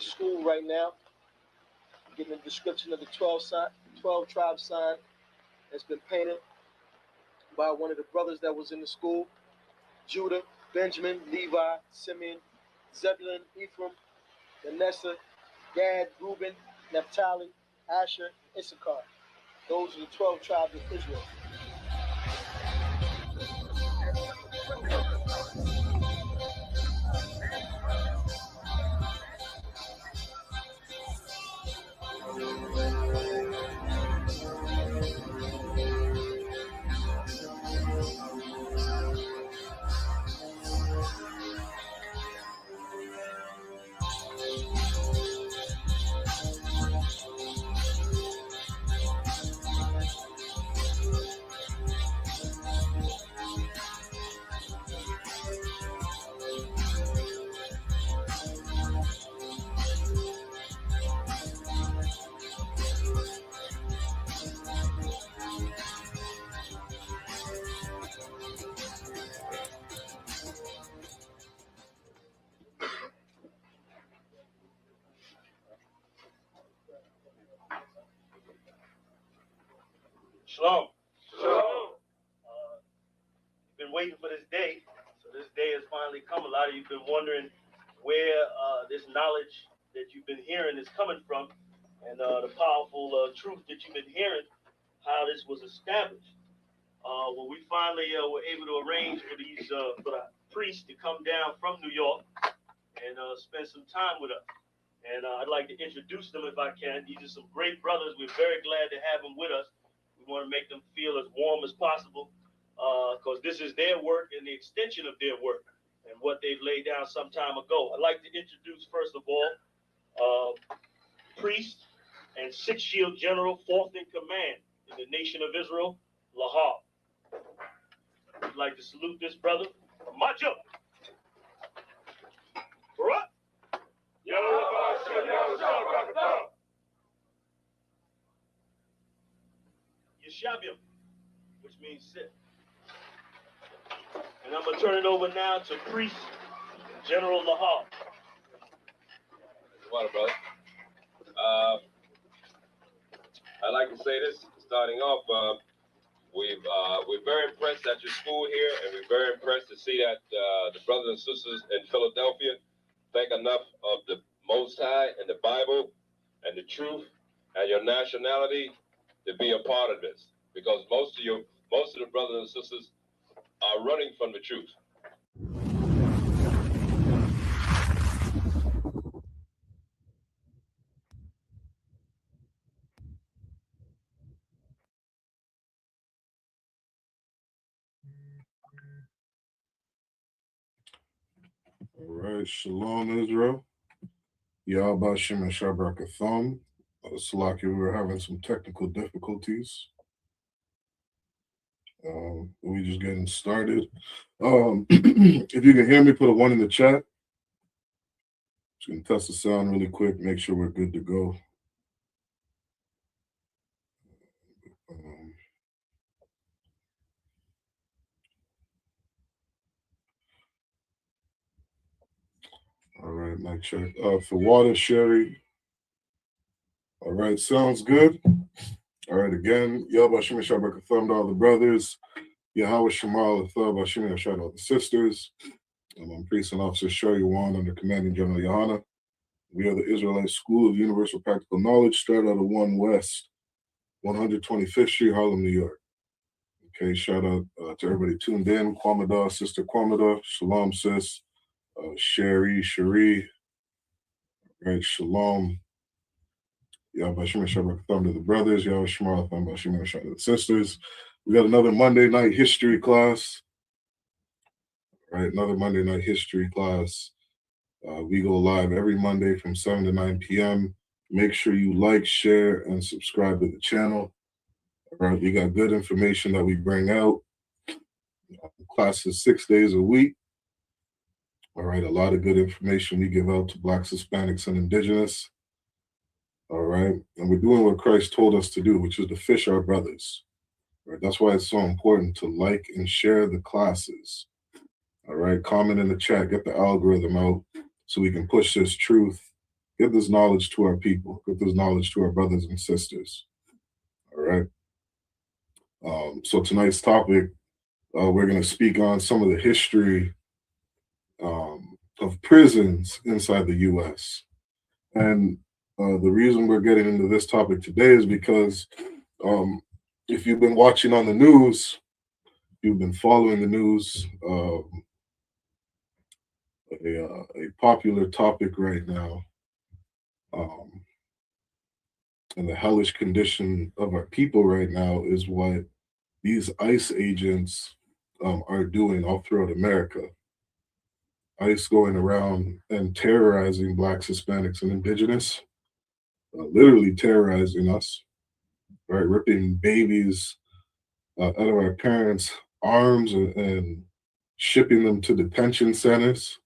the school right now, getting a description of the 12 tribe sign that's been painted by one of the brothers that was in the school: Judah, Benjamin, Levi, Simeon, Zebulun, Ephraim, Manasseh, Gad, Reuben, Naphtali, Asher, Issachar. Those are the 12 tribes of Israel. Shalom. Shalom. Been waiting for this day. So this day has finally come. A lot of you've been wondering where this knowledge that you've been hearing is coming from, and the powerful truth that you've been hearing, how this was established. Well, we finally were able to arrange for the priests to come down from New York and spend some time with us. And I'd like to introduce them if I can. These are some great brothers. We're very glad to have them with us. We want to make them feel as warm as possible, because this is their work and the extension of their work and what they've laid down some time ago. I'd like to introduce, first of all, priest and Sixth Shield General, fourth in command in the nation of Israel, Lahab. I'd like to salute this brother, Macho. Barak. Yeshabium, which means sit. And I'm going to turn it over now to Priest General Lahab. What, brother? I'd like to say this, starting off, we're very impressed at your school here, and we're very impressed to see that the brothers and sisters in Philadelphia think enough of the Most High and the Bible and the truth and your nationality to be a part of this, because most of the brothers and sisters are running from the truth. All right, Shalom Israel. Yahweh Shem and Shabrak Salaki, we were having some technical difficulties. We just getting started. If you can hear me, put a 1 in the chat. Just gonna test the sound really quick, make sure we're good to go. All right, mic check. For water, Sherry. All right, sounds good. All right, again, Yahweh Shem and Shabrak to all the brothers. Yahweh Shemal Athab Hashim Yashad, all the sisters. I'm Priest and Officer Shar Yawan under Commanding General Yohana. We are the Israelite School of Universal Practical Knowledge, straight out of 1 West, 125th Street, Harlem, New York. Okay, shout out to everybody tuned in. Kwamada, Sister Kwamada, Shalom, sis. Sherry, Cherie. All right, Shalom. Yahweh Shem and Shabbat to the brothers. Yahweh Shemal Athab Hashim Yashad, to the sisters. We got another Monday night history class. All right, another Monday night history class. We go live every Monday from 7 to 9 p.m. Make sure you like, share, and subscribe to the channel. All right, we got good information that we bring out. Classes 6 days a week. All right, a lot of good information we give out to Blacks, Hispanics, and Indigenous. All right, and we're doing what Christ told us to do, which is to fish our brothers. All right, that's why it's so important to like and share the classes. All right, comment in the chat, get the algorithm out so we can push this truth, Get this knowledge to our people. Get this knowledge to our brothers and sisters. All right. So tonight's topic, we're going to speak on some of the history of prisons inside the U.S. And the reason we're getting into this topic today is because if you've been watching on the news, you've been following the news, a popular topic right now, and the hellish condition of our people right now is what these ICE agents are doing all throughout America. ICE going around and terrorizing Blacks, Hispanics, and Indigenous, literally terrorizing us, right? Ripping babies out of our parents' arms and shipping them to detention centers,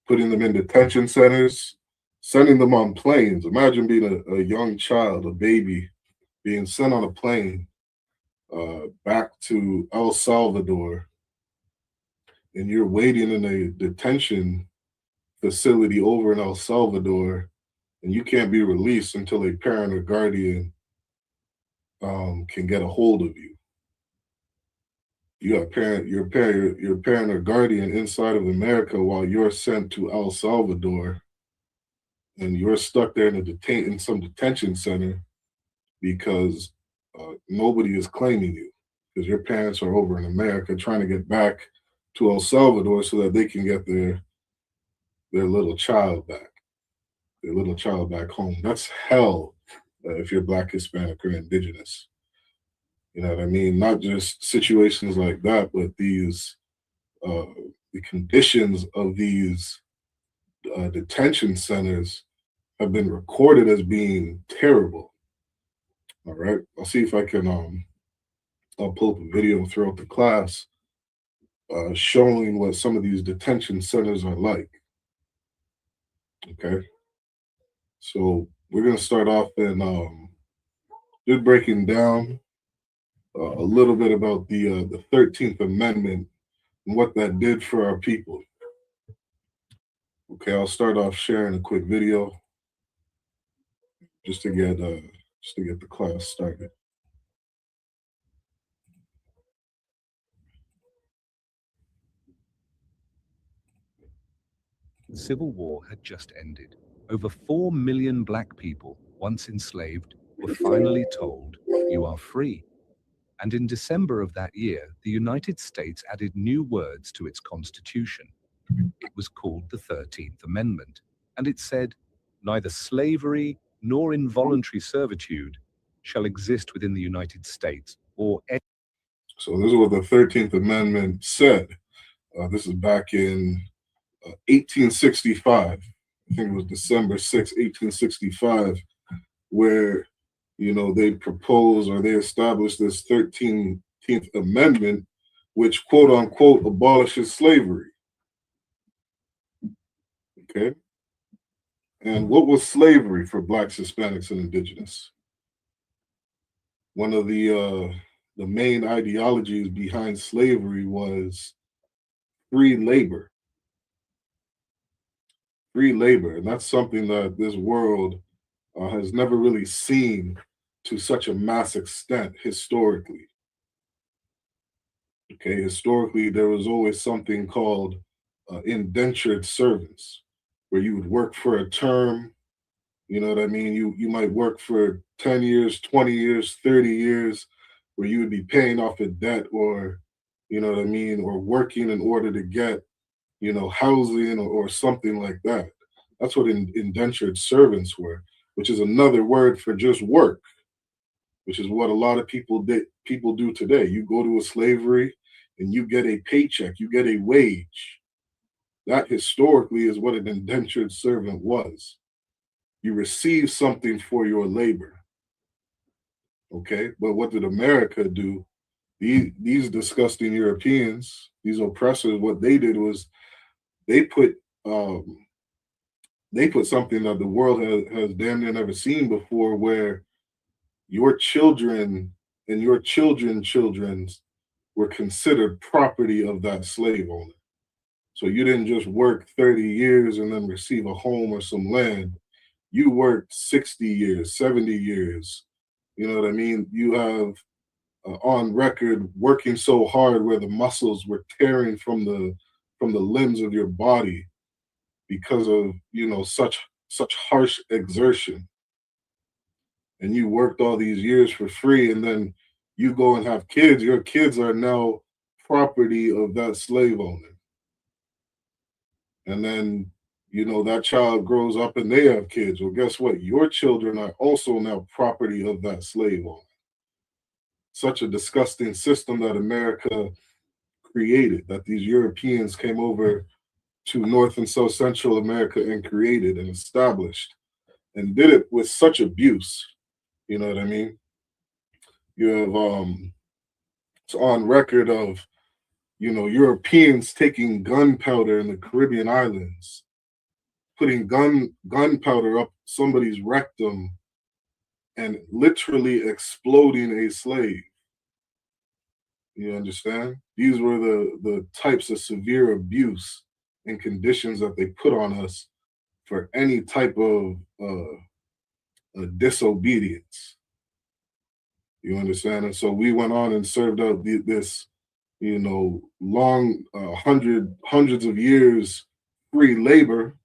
putting them in detention centers, sending them on planes. Imagine being a young child, a baby, being sent on a plane back to El Salvador, and you're waiting in a detention facility over in El Salvador, and you can't be released until a parent or guardian can get a hold of you. You got your parent or guardian inside of America while you're sent to El Salvador, and you're stuck there in some detention center because nobody is claiming you, because your parents are over in America trying to get back to El Salvador so that they can get their little child back, home. That's hell if you're Black, Hispanic, or Indigenous. You know what I mean? Not just situations like that, but these the conditions of these detention centers have been recorded as being terrible. All right, I'll see if I can I'll pull up a video throughout the class showing what some of these detention centers are like. Okay, so we're gonna start off in just breaking down a little bit about the 13th Amendment and what that did for our people. Okay, I'll start off sharing a quick video just to get the class started. The Civil War had just ended. Over 4 million Black people, once enslaved, were finally told, "You are free." And in December of that year, the United States added new words to its Constitution. It was called the 13th Amendment, and it said, "Neither slavery nor involuntary servitude shall exist within the United States or any." So this is what the 13th Amendment said. This is back in 1865. I think it was December 6, 1865, where, you know, they proposed or they established this 13th Amendment, which quote unquote abolishes slavery. Okay. And what was slavery for Blacks, Hispanics, and Indigenous? One of the main ideologies behind slavery was free labor. Free labor, and that's something that this world has never really seen to such a mass extent historically. Okay, historically, there was always something called indentured servants, where you would work for a term. You know what I mean? You might work for 10 years, 20 years, 30 years, where you would be paying off a debt, or, you know what I mean, or working in order to get, you know, housing or something like that. That's what indentured servants were, which is another word for just work, which is what a lot of people do today. You go to a slavery and you get a paycheck, you get a wage. That historically is what an indentured servant was. You receive something for your labor. Okay, but what did America do? These disgusting Europeans, these oppressors, what they did was they put something that the world has damn near never seen before, where your children and your children's were considered property of that slave owner. So you didn't just work 30 years and then receive a home or some land. You worked 60 years, 70 years. You know what I mean? You have on record working so hard where the muscles were tearing from the limbs of your body because of, you know, such harsh exertion. And you worked all these years for free, and then you go and have kids. Your kids are now property of that slave owner. And then, you know, that child grows up and they have kids. Well, guess what? Your children are also now property of that slave owner. Such a disgusting system that America created, that these Europeans came over to North and South Central America and created and established, and did it with such abuse. You know what I mean? You have it's on record of, you know, Europeans taking gunpowder in the Caribbean islands, putting gunpowder up somebody's rectum and literally exploding a slave. You understand? These were the types of severe abuse and conditions that they put on us for any type of disobedience. You understand? And so we went on and served out this, you know, long hundreds of years free labor.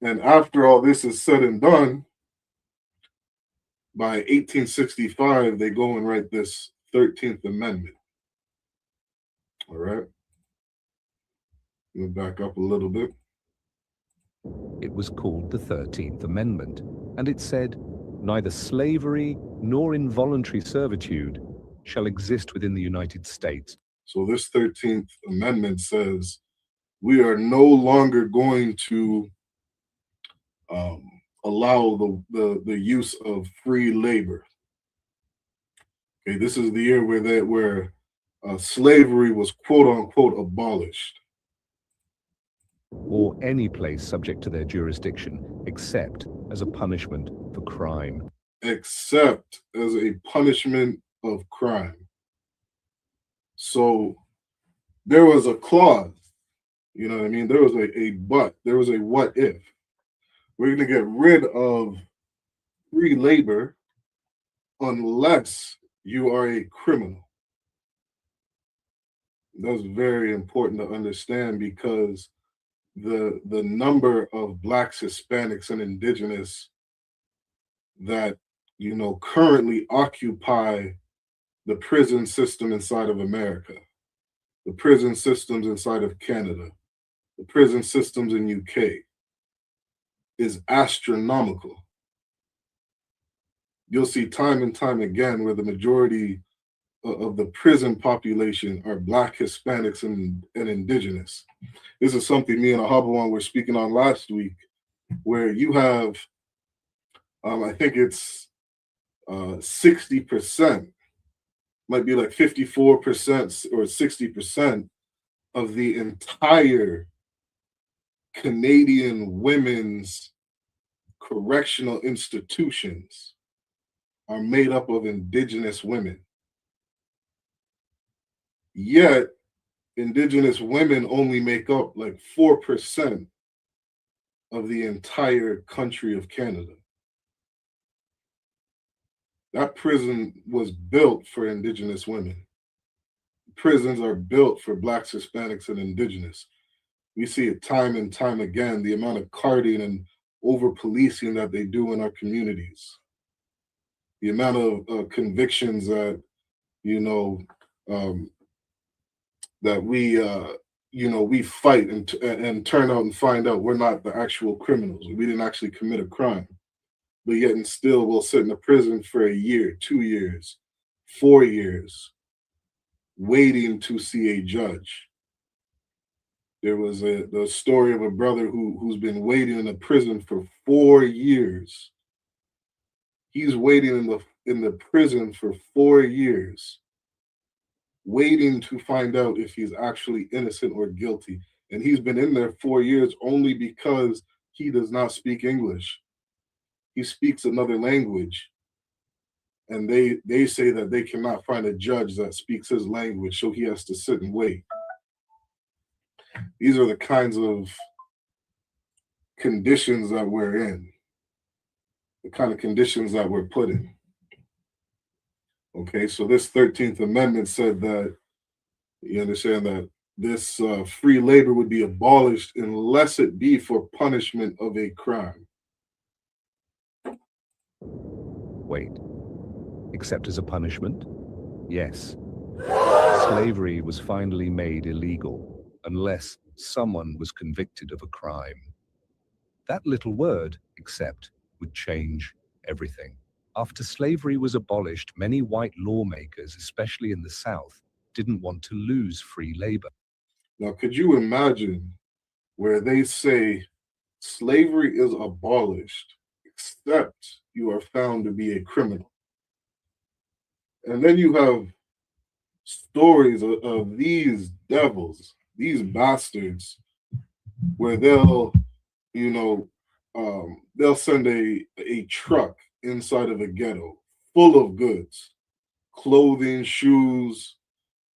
And after all this is said and done, by 1865, they go and write this 13th Amendment. All right. We'll back up a little bit. It was called the 13th Amendment, and it said, "Neither slavery nor involuntary servitude shall exist within the United States." So this 13th Amendment says we are no longer going to allow the use of free labor. Okay, this is the year where slavery was quote unquote abolished. Or any place subject to their jurisdiction, except as a punishment for crime. Except as a punishment of crime. So there was a clause, you know what I mean? There was a but, there was a what if. We're going to get rid of free labor unless you are a criminal. That's very important to understand, because the number of Blacks, Hispanics, and Indigenous that, you know, currently occupy the prison system inside of America, the prison systems inside of Canada, the prison systems in UK, is astronomical. You'll see time and time again where the majority of the prison population are Black, Hispanics, and Indigenous. This is something me and Ahabawan were speaking on last week, where you have, I think it's 60%, might be like 54% or 60% of the entire Canadian women's correctional institutions are made up of Indigenous women. Yet, Indigenous women only make up like 4% of the entire country of Canada. That prison was built for Indigenous women. Prisons are built for Blacks, Hispanics, and Indigenous. We see it time and time again, the amount of carding and over-policing that they do in our communities. The amount of convictions that, you know, that we, you know, we fight and turn out and find out we're not the actual criminals. We didn't actually commit a crime. But yet and still we'll sit in a prison for a year, 2 years, 4 years, waiting to see a judge. There was the story of a brother who's been waiting in a prison for 4 years. He's waiting in the prison for 4 years, waiting to find out if he's actually innocent or guilty. And he's been in there 4 years only because he does not speak English. He speaks another language. And they say that they cannot find a judge that speaks his language, so he has to sit and wait. these are the kinds of conditions that we're in, the kind of conditions that we're put in. Okay, so this 13th Amendment said that, you understand that this free labor would be abolished unless it be for punishment of a crime. Wait, except as a punishment? Yes. Slavery was finally made illegal unless someone was convicted of a crime. That little word, except, would change everything. After slavery was abolished, many white lawmakers, especially in the South, didn't want to lose free labor. Now, could you imagine where they say slavery is abolished except you are found to be a criminal? And then you have stories of these devils, these bastards, where they'll, they'll send a truck inside of a ghetto full of goods, clothing, shoes,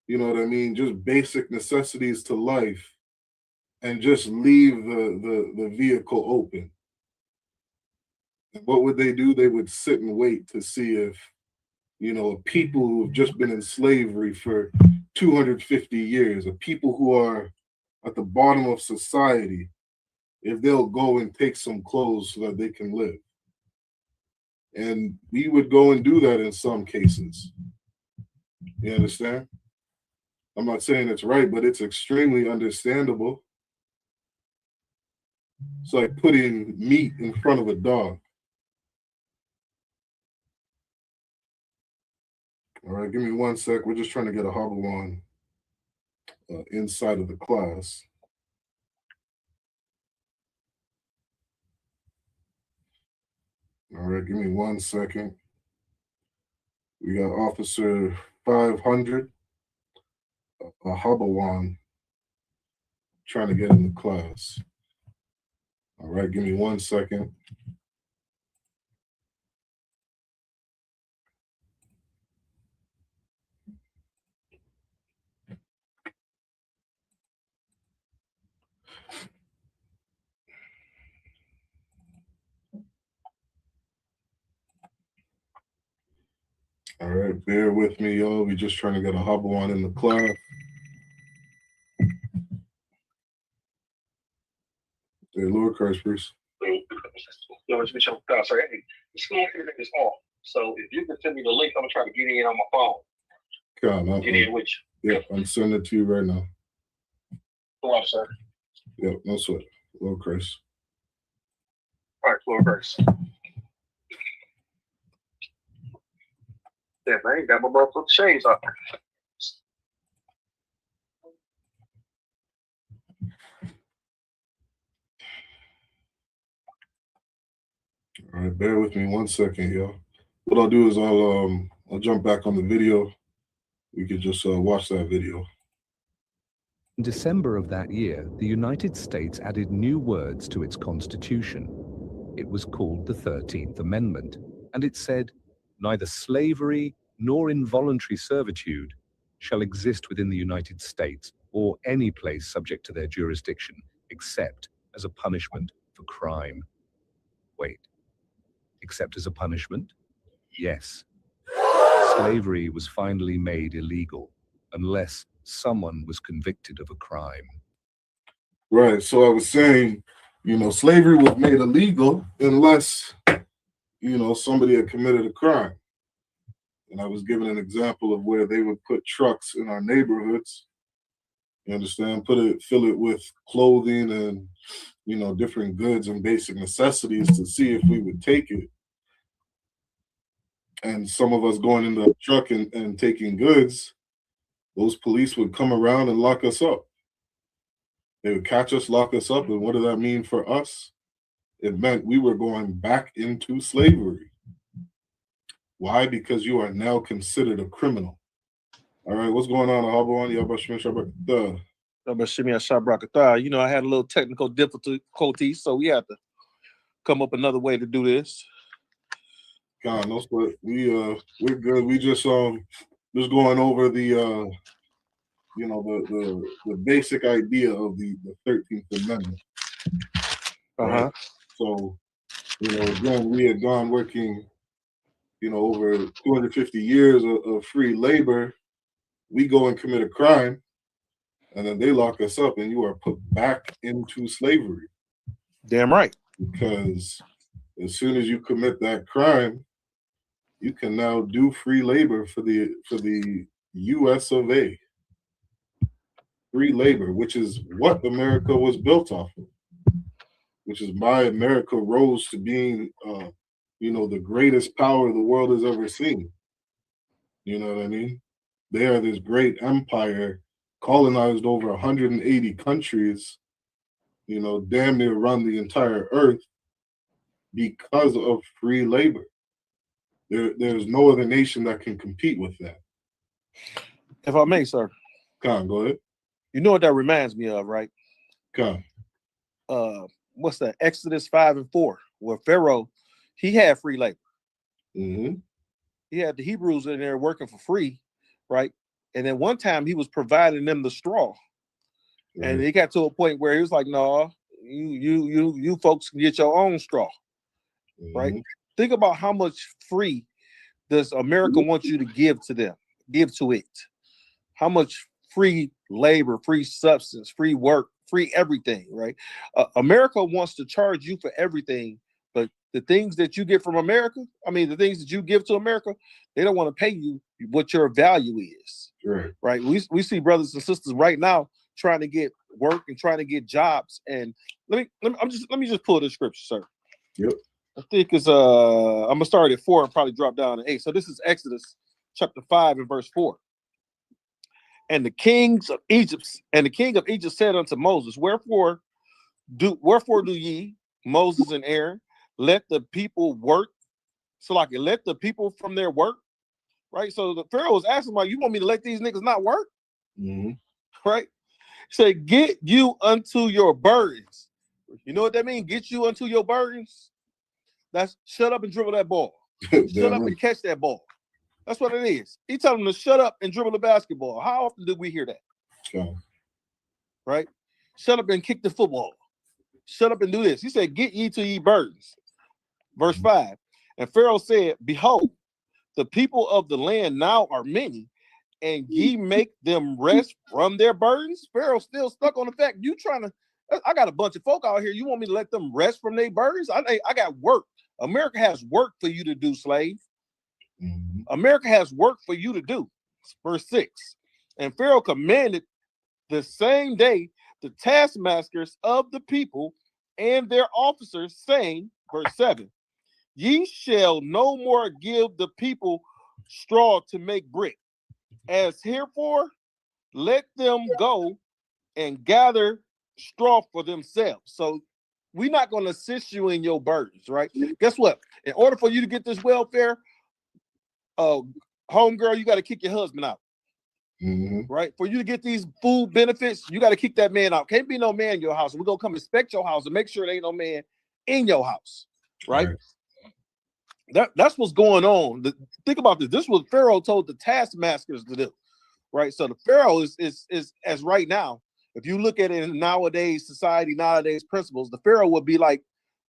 you know what I mean, just basic necessities to life, and just leave the vehicle open. And what would they do? They would sit and wait to see if, people who have just been in slavery for 250 years, or people who are at the bottom of society, if they'll go and take some clothes so that they can live. And we would go and do that in some cases. You understand? I'm not saying it's right, but it's extremely understandable. It's like putting meat in front of a dog. All right, give me 1 sec. We're just trying to get a hobble on inside of the class. All right, give me 1 second. We got Officer 500, a hobble on, trying to get in the class. All right, give me 1 second. All right, bear with me, y'all. We just trying to get a hobble on in the class. Hey, Lord Christ, please. Sorry, hey, the school internet is off. So if you can send me the link, I'm gonna try to get in on my phone. God, Get in with you. Yeah, I'm sending it to you right now. Go on, sir. Yep, no sweat. Lord Christ. All right, floor first. Yeah, man, got my motherfucking shades on. All right, bear with me 1 second, y'all. What I'll do is I'll jump back on the video. We could just watch that video. In December of that year, the United States added new words to its constitution. It was called the 13th Amendment, and it said, "Neither slavery nor involuntary servitude shall exist within the United States or any place subject to their jurisdiction, except as a punishment for crime." Wait, except as a punishment? Yes. Slavery was finally made illegal unless someone was convicted of a crime. Right. So I was saying, slavery was made illegal unless, somebody had committed a crime. And I was giving an example of where they would put trucks in our neighborhoods. You understand? Fill it with clothing and, different goods and basic necessities to see if we would take it. And some of us going in the truck and taking goods, those police would come around and lock us up. They would catch us, lock us up. And what did that mean for us? It meant we were going back into slavery. Why? Because you are now considered a criminal. All right, what's going on? I had a little technical difficulties, so we had to come up another way to do this. God, no sweat. We're good. We just going over the the basic idea of the 13th Amendment. Right? So, again, we had gone working, over 250 years of free labor. We go and commit a crime, and then they lock us up, and you are put back into slavery. Damn right. Because as soon as you commit that crime, you can now do free labor for the U.S. of A. Free labor, which is what America was built off of, which is why America rose to being, the greatest power the world has ever seen. You know what I mean? They are this great empire, colonized over 180 countries, damn near run the entire earth because of free labor. There's no other nation that can compete with that. If I may, sir. Come, go ahead. You know what that reminds me of, right? Come. What's that? Exodus 5:4, where Pharaoh, he had free labor. Mm-hmm. He had the Hebrews in there working for free, right? And then one time he was providing them the straw. Right. And he got to a point where he was like, no, you folks can get your own straw. Mm-hmm. Right? Think about how much free does America want you to give to them, give to it. How much free labor, free substance, free work, free everything, right? America wants to charge you for everything, but the things that you get from America, the things that you give to America, they don't want to pay you what your value is. Right? We see brothers and sisters right now trying to get work and trying to get jobs. And let me just pull this scripture, sir. Yep. I think it's I'm gonna start at 4 and probably drop down to 8. So this is Exodus chapter 5 and verse 4. And the king of Egypt said unto Moses, Wherefore do ye, Moses and Aaron, let the people work? So like let the people from their work, right? So the Pharaoh was asking, like, you want me to let these niggas not work? Mm-hmm. Right? Say, get you unto your burdens. You know what that means? Get you unto your burdens. That's shut up and dribble that ball. Shut up and catch that ball. That's what it is. He told them to shut up and dribble the basketball. How often do we hear that? Sure. Right? Shut up and kick the football. Shut up and do this. He said, get ye to ye burdens. Verse 5. And Pharaoh said, Behold, the people of the land now are many, and ye make them rest from their burdens. Pharaoh still stuck on the fact I got a bunch of folk out here. You want me to let them rest from their burdens? I got work. America has work for you to do, slave. Mm-hmm. America has work for you to do. Verse 6. And Pharaoh commanded the same day the taskmasters of the people and their officers, saying, verse 7, ye shall no more give the people straw to make brick. As herefore, let them go and gather straw for themselves. So we're not going to assist you in your burdens, right? Guess what? In order for you to get this welfare, homegirl, you got to kick your husband out. Mm-hmm. Right? For you to get these food benefits, you got to kick that man out. Can't be no man in your house. We're going to come inspect your house and make sure there ain't no man in your house. Right? That's what's going on. Think about this. This is what Pharaoh told the taskmasters to do. Right? So the Pharaoh is as right now, if you look at it in nowadays society, nowadays principles, the Pharaoh would be like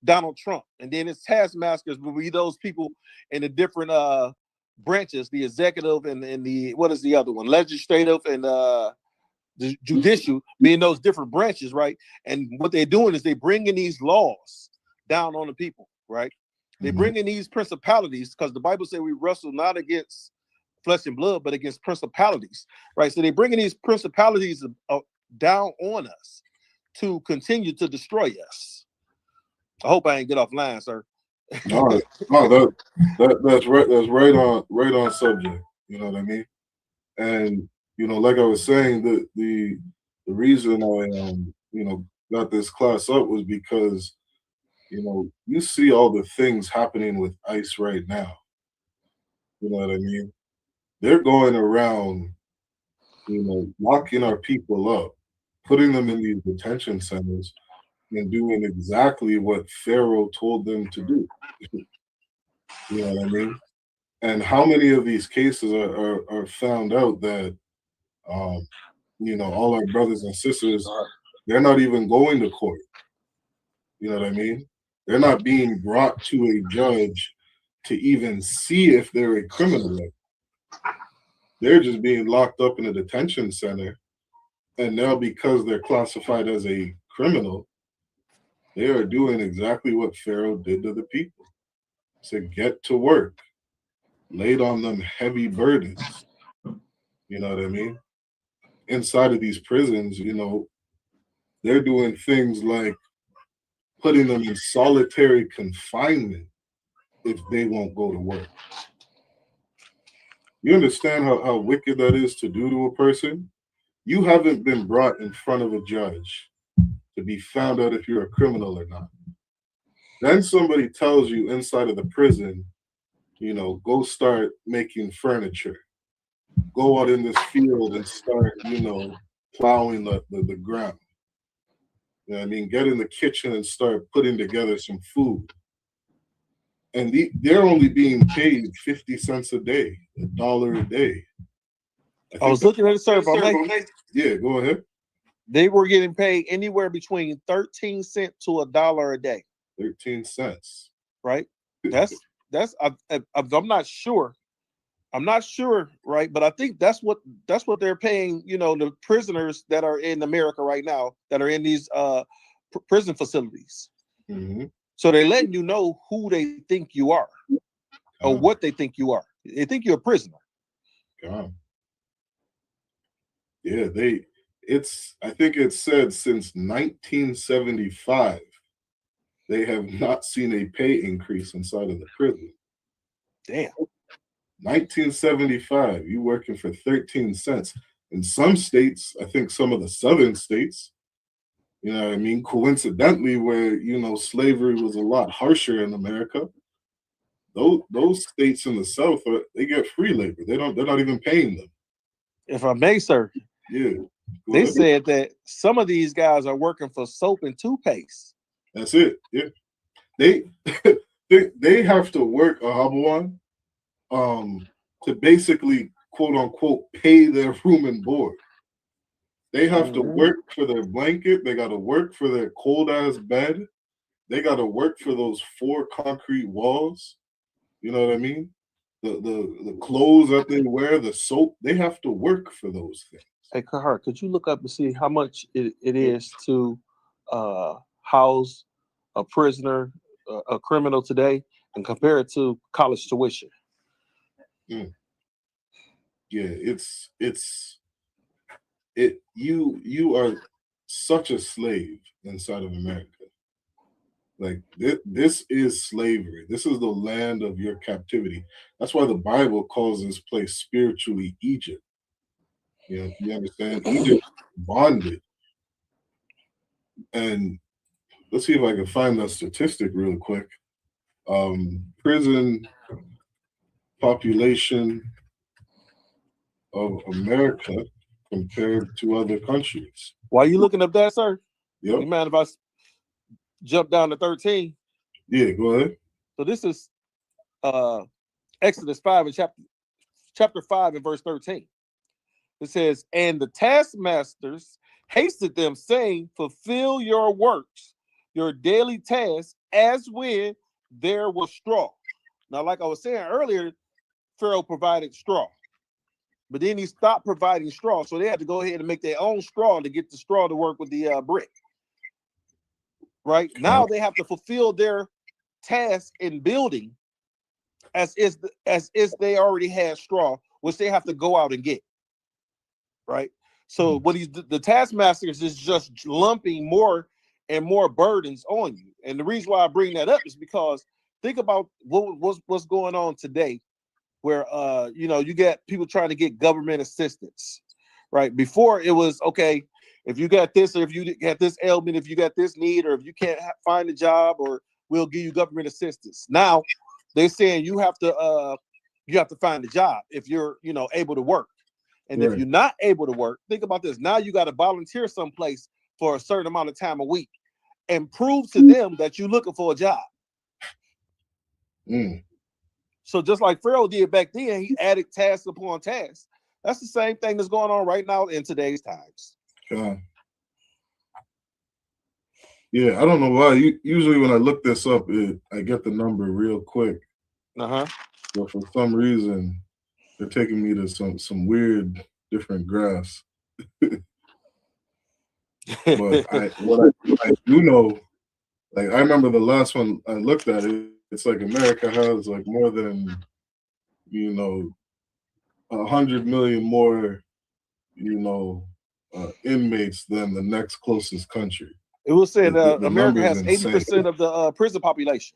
Donald Trump. And then his taskmasters would be those people in the different branches, the executive and the, what is the other one? Legislative and the judicial, being those different branches, right? And what they're doing is they're bringing these laws down on the people, right? They bring in these principalities, because the Bible says we wrestle not against flesh and blood, but against principalities, right? So they're bringing these principalities down on us to continue to destroy us. I hope I ain't get off line, sir. No, that's right. That's right on subject. You know what I mean? And like I was saying, the reason I got this class up was because you see all the things happening with ICE right now. You know what I mean? They're going around, locking our people up, putting them in these detention centers, and doing exactly what Pharaoh told them to do. You know what I mean? And how many of these cases are found out that all our brothers and sisters, they're not even going to court. You know what I mean? They're not being brought to a judge to even see if they're a criminal. They're just being locked up in a detention center. And now because they're classified as a criminal, they are doing exactly what Pharaoh did to the people. To get to work, laid on them heavy burdens. You know what I mean? Inside of these prisons, they're doing things like putting them in solitary confinement if they won't go to work. You understand how wicked that is to do to a person? You haven't been brought in front of a judge to be found out if you're a criminal or not. Then somebody tells you inside of the prison, go start making furniture. Go out in this field and start, plowing the ground. You know what I mean? Get in the kitchen and start putting together some food. And they're only being paid 50 cents a day, $1 a day. I was looking at the survey. Yeah, go ahead. They were getting paid anywhere between 13 cents to $1 a day. 13 cents. Right? I'm not sure. Right? But I think that's what they're paying, the prisoners that are in America right now that are in these prison facilities. Mm-hmm. So they're letting you know who they think you are or what they think you are. They think you're a prisoner. God. Yeah, I think it's said since 1975, they have not seen a pay increase inside of the prison. Damn. 1975, you working for 13 cents. In some states, I think some of the southern states, you know what I mean, coincidentally, where, slavery was a lot harsher in America, those states in the South, they get free labor. They're not even paying them. If I may, sir. Yeah. They said that some of these guys are working for soap and toothpaste. That's it. Yeah. They have to work, Ahabuan, to basically, quote unquote, pay their room and board. They have to work for their blanket. They got to work for their cold ass bed. They got to work for those 4 concrete walls. You know what I mean? The clothes that they wear, the soap, they have to work for those things. Hey, Kahar, could you look up and see how much it is to house a prisoner, a criminal today, and compare it to college tuition? Yeah, you are such a slave inside of America. Like this is slavery. This is the land of your captivity. That's why the Bible calls this place spiritually Egypt. You understand? Egypt bonded. And let's see if I can find that statistic real quick. Prison population of America compared to other countries. While you looking up that, sir? Yep. You mind if I jump down to 13? Yeah, go ahead. So this is Exodus 5 and chapter 5 and verse 13. It says, and the taskmasters hasted them, saying, fulfill your works, your daily tasks, as when there was straw. Now, like I was saying earlier, Pharaoh provided straw, but then he stopped providing straw. So they had to go ahead and make their own straw to get the straw to work with the brick. Right now, they have to fulfill their task in building as if they already had straw, which they have to go out and get. Right. So what the taskmasters is just lumping more and more burdens on you. And the reason why I bring that up is because think about what's going on today, where you get people trying to get government assistance. Right. Before it was okay, if you got this, or if you got this ailment, if you got this need, or if you can't find a job, or we'll give you government assistance. Now they're saying you have to find a job if you're able to work. And if you're not able to work, think about this. Now you got to volunteer someplace for a certain amount of time a week and prove to them that you're looking for a job. So just like Pharaoh did back then, he added task upon task. That's the same thing that's going on right now in today's times. Yeah, I don't know why. Usually when I look this up, I get the number real quick. Uh-huh. But for some reason, they're taking me to some weird different graphs. But what I do know, like I remember the last one I looked at it, it's like America has like more than 100 million more inmates than the next closest country. It was saying The America number's has 80% of the prison population.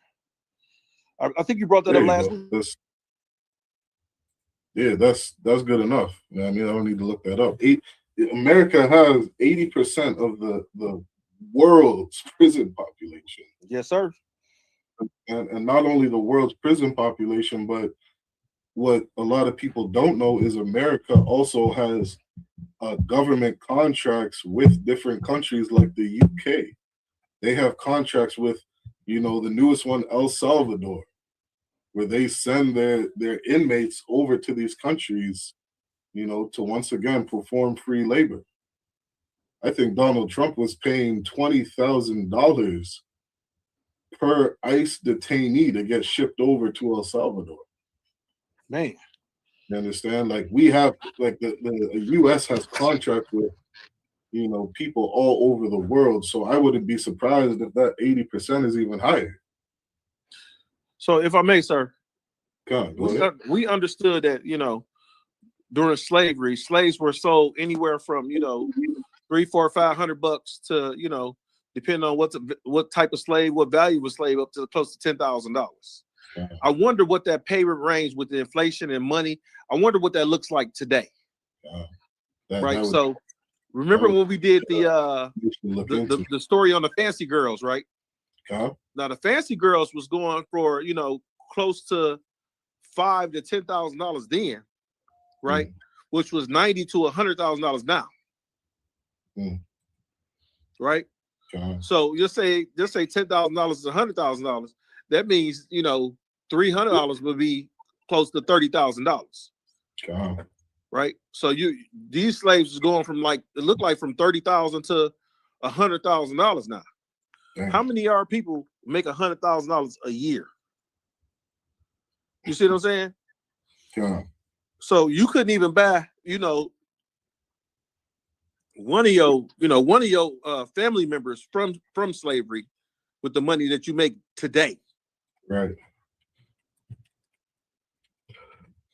I think you brought that up last week. That's good enough. You know what I mean, I don't need to look that up. America has 80% of the world's prison population. Yes, sir. And not only the world's prison population, but what a lot of people don't know is America also has government contracts with different countries like the UK. They have contracts with, the newest one, El Salvador, where they send their inmates over to these countries, to once again perform free labor. I think Donald Trump was paying $20,000 per ICE detainee to get shipped over to El Salvador. Man. You understand? Like we have, like the U.S. has contracts with, people all over the world. So I wouldn't be surprised if that 80% is even higher. So if I may, sir, God, go we understood that, during slavery, slaves were sold anywhere from, $300, $400, $500 to, depending on what type of slave, what value of slave, up to close to $10,000. I wonder what that payment range with the inflation and money. I wonder what that looks like today. Right. So remember when we did the story on the Fancy Girls, right? Now the Fancy Girls was going for close to $5,000 to $10,000 then, right? Which was $90,000 to $100,000 now, right? So you'll say $10,000 is $100,000. That means $300 would be close to $30,000. Right. So these slaves is going from it looked like from $30,000 to $100,000 now. How many of our people make $100,000 a year? You see what I'm saying? So you couldn't even buy, one of your family members from slavery with the money that you make today. Right.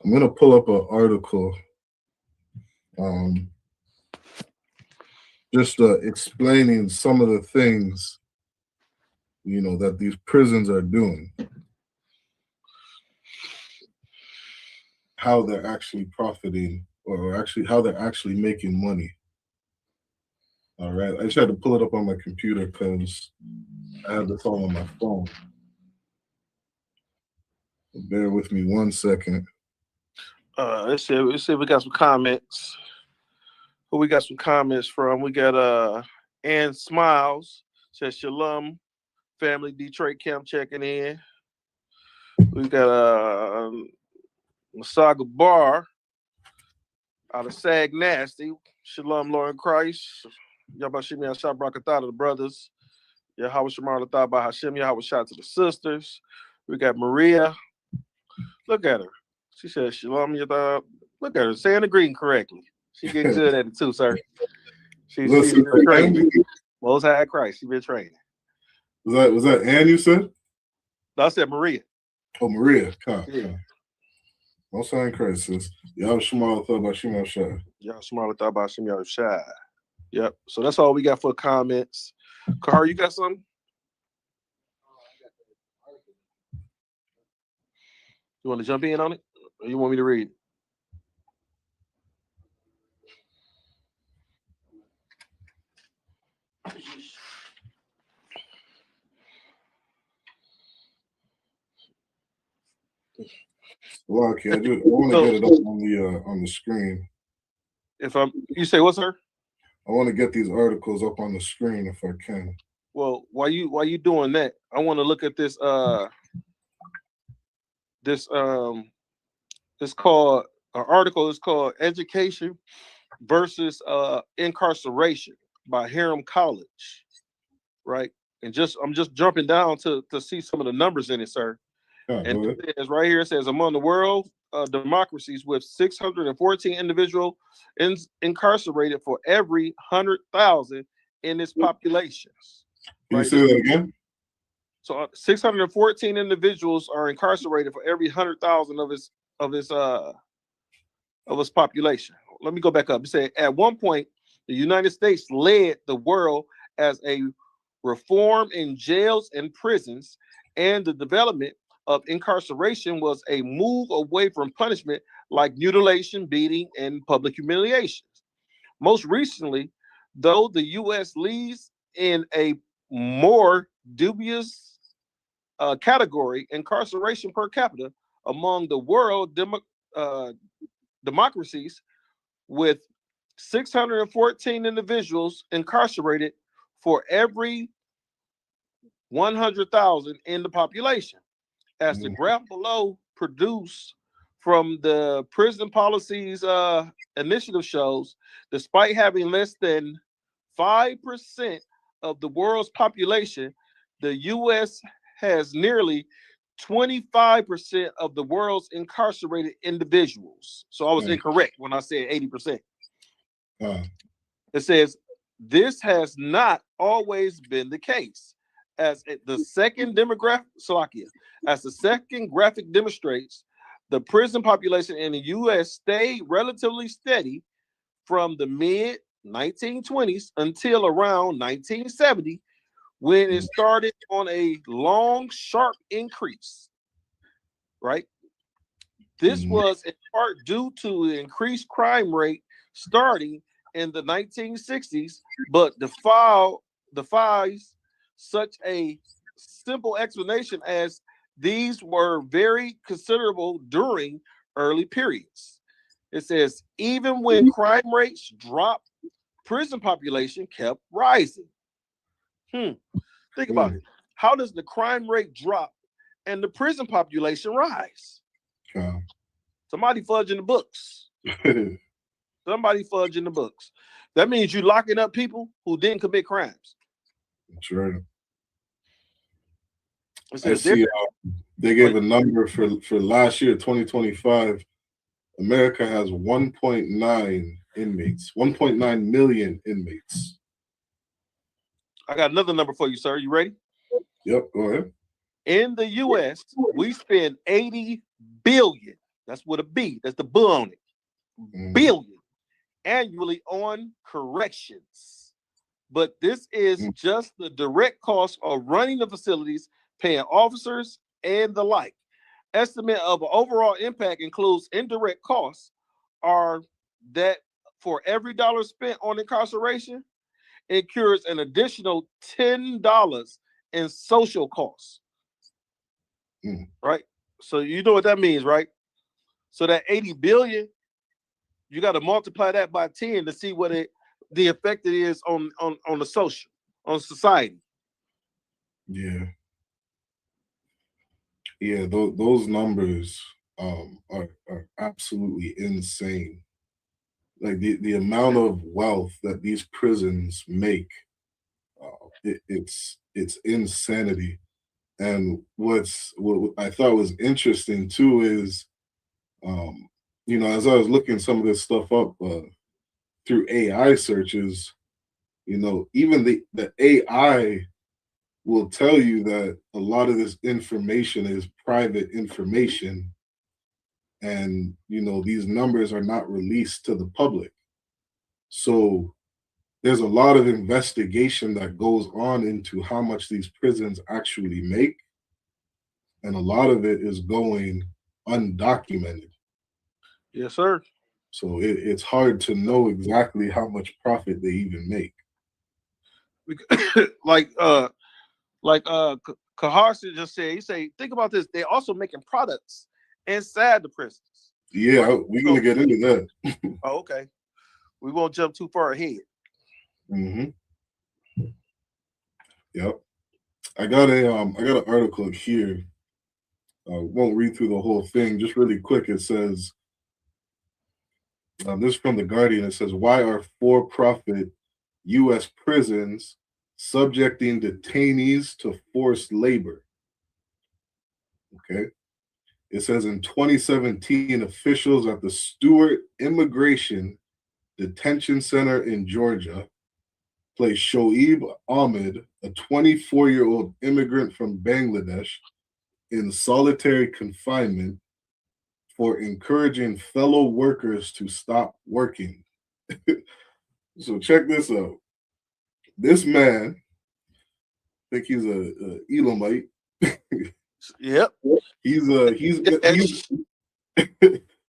I'm gonna pull up an article, just explaining some of the things, that these prisons are doing, how they're actually profiting, or actually how they're actually making money. All right, I just had to pull it up on my computer because I have this all on my phone. Bear with me 1 second. Let's see if we got some comments. Who we got some comments from? We got Ann Smiles says Shalom family Detroit camp checking in. We got Masaga Bar out of Sag Nasty. Shalom Lord Christ. Yabashimi Ashah Brakatah to the brothers. Yahweh Shamar Latah by Hashem. Yahweh Shah to the sisters. We got Maria. Look at her. She says Shalom Yadab. Look at her saying the greeting correctly. She getting good at it too, sir. She's been training. Most High Christ. She's been training. Was that Ann you said? No, I said Maria. Oh, Maria. Most High Christ says Yahweh Shema Latah by Hashem Shah. Yahweh Shema Latah by Hashem Shah. Yep. So that's all we got for comments. Car, you got something? You want to jump in on it? Or you want me to read? Well, okay, I want to get it up on the screen. You say what, sir? I want to get these articles up on the screen if I can. Well, while you doing that, I want to look at this. This called An article is called "Education versus Incarceration" by Hiram College, right? And I'm just jumping down to see some of the numbers in it, sir. Yeah, And go ahead. it says right here, it says among the world democracies with 614 individuals incarcerated for every 100,000 in its populations. Can you Right? say that again? So 614 individuals are incarcerated for every 100,000 of its population. Let me go back up. It said at one point, the United States led the world as a reform in jails and prisons, and the development of incarceration was a move away from punishment like mutilation, beating, and public humiliation. Most recently, though, the U.S. leads in a more dubious category, incarceration per capita among the world democracies, with 614 individuals incarcerated for every 100,000 in the population. As the graph below produced from the Prison Policies Initiative shows, despite having less than 5% of the world's population, the U.S. has nearly 25% of the world's incarcerated individuals. So I was incorrect when I said 80%. It says this has not always been the case. As the second graphic demonstrates, the prison population in the U.S. stayed relatively steady from the mid 1920s until around 1970, when it started on a long, sharp increase. Right? This was in part due to the increased crime rate starting in the 1960s, but defies such a simple explanation as these were very considerable during early periods. It says, even when crime rates dropped, prison population kept rising. Think about it. How does the crime rate drop and the prison population rise? Somebody fudging the books. Somebody fudging the books. That means you're locking up people who didn't commit crimes. That's right. I see they gave a number for last year, 2025. America has 1.9 inmates, 1.9 million inmates. I got another number for you, sir. You ready? Yep, go ahead. In the U.S., we spend 80 billion. That's with a B. That's the B on it. Billion annually on corrections. But this is just the direct cost of running the facilities, paying officers, and the like. Estimate of overall impact includes indirect costs are that for every dollar spent on incarceration, it incurs an additional $10 in social costs. Right? So you know what that means, right? So that 80 billion, you got to multiply that by 10 to see what the effect it is on the social, on society. Yeah, those numbers are absolutely insane. Like the amount of wealth that these prisons make, it's insanity. And what I thought was interesting too is, as I was looking some of this stuff up through AI searches, even the AI will tell you that a lot of this information is private information, and these numbers are not released to the public. So there's a lot of investigation that goes on into how much these prisons actually make, and a lot of it is going undocumented. Yes, sir. So it's hard to know exactly how much profit they even make. like Kaharsi just said, he say, think about this. They're also making products inside the prisons. Yeah, right? We're gonna get into that. Oh, okay. We won't jump too far ahead. Yep. I got an article here. Won't read through the whole thing. Just really quick, it says This is from The Guardian. It says, why are for-profit U.S. prisons subjecting detainees to forced labor? Okay. It says in 2017, officials at the Stewart Immigration Detention Center in Georgia placed Shoaib Ahmed, a 24-year-old immigrant from Bangladesh, in solitary confinement for encouraging fellow workers to stop working. So check this out. This man, I think he's a Elamite. Yep. He's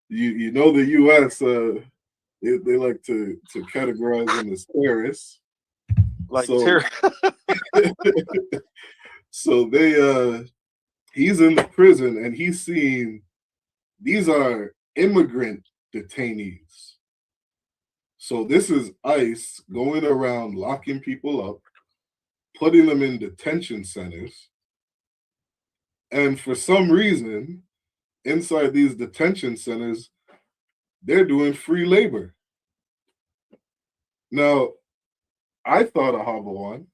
you know the U.S. They like to categorize him as terrorists. Like So, so he's in the prison and he's seeing these are immigrant detainees. So this is ICE going around locking people up, putting them in detention centers. And for some reason, inside these detention centers, they're doing free labor. Now, I thought, Ahabawan,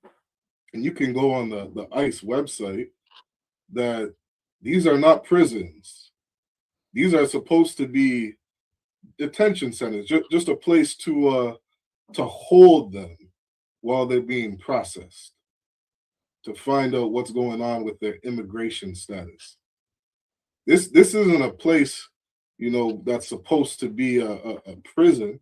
and you can go on the ICE website, that these are not prisons. These are supposed to be detention centers, just a place to hold them while they're being processed, to find out what's going on with their immigration status. This isn't a place, that's supposed to be a prison.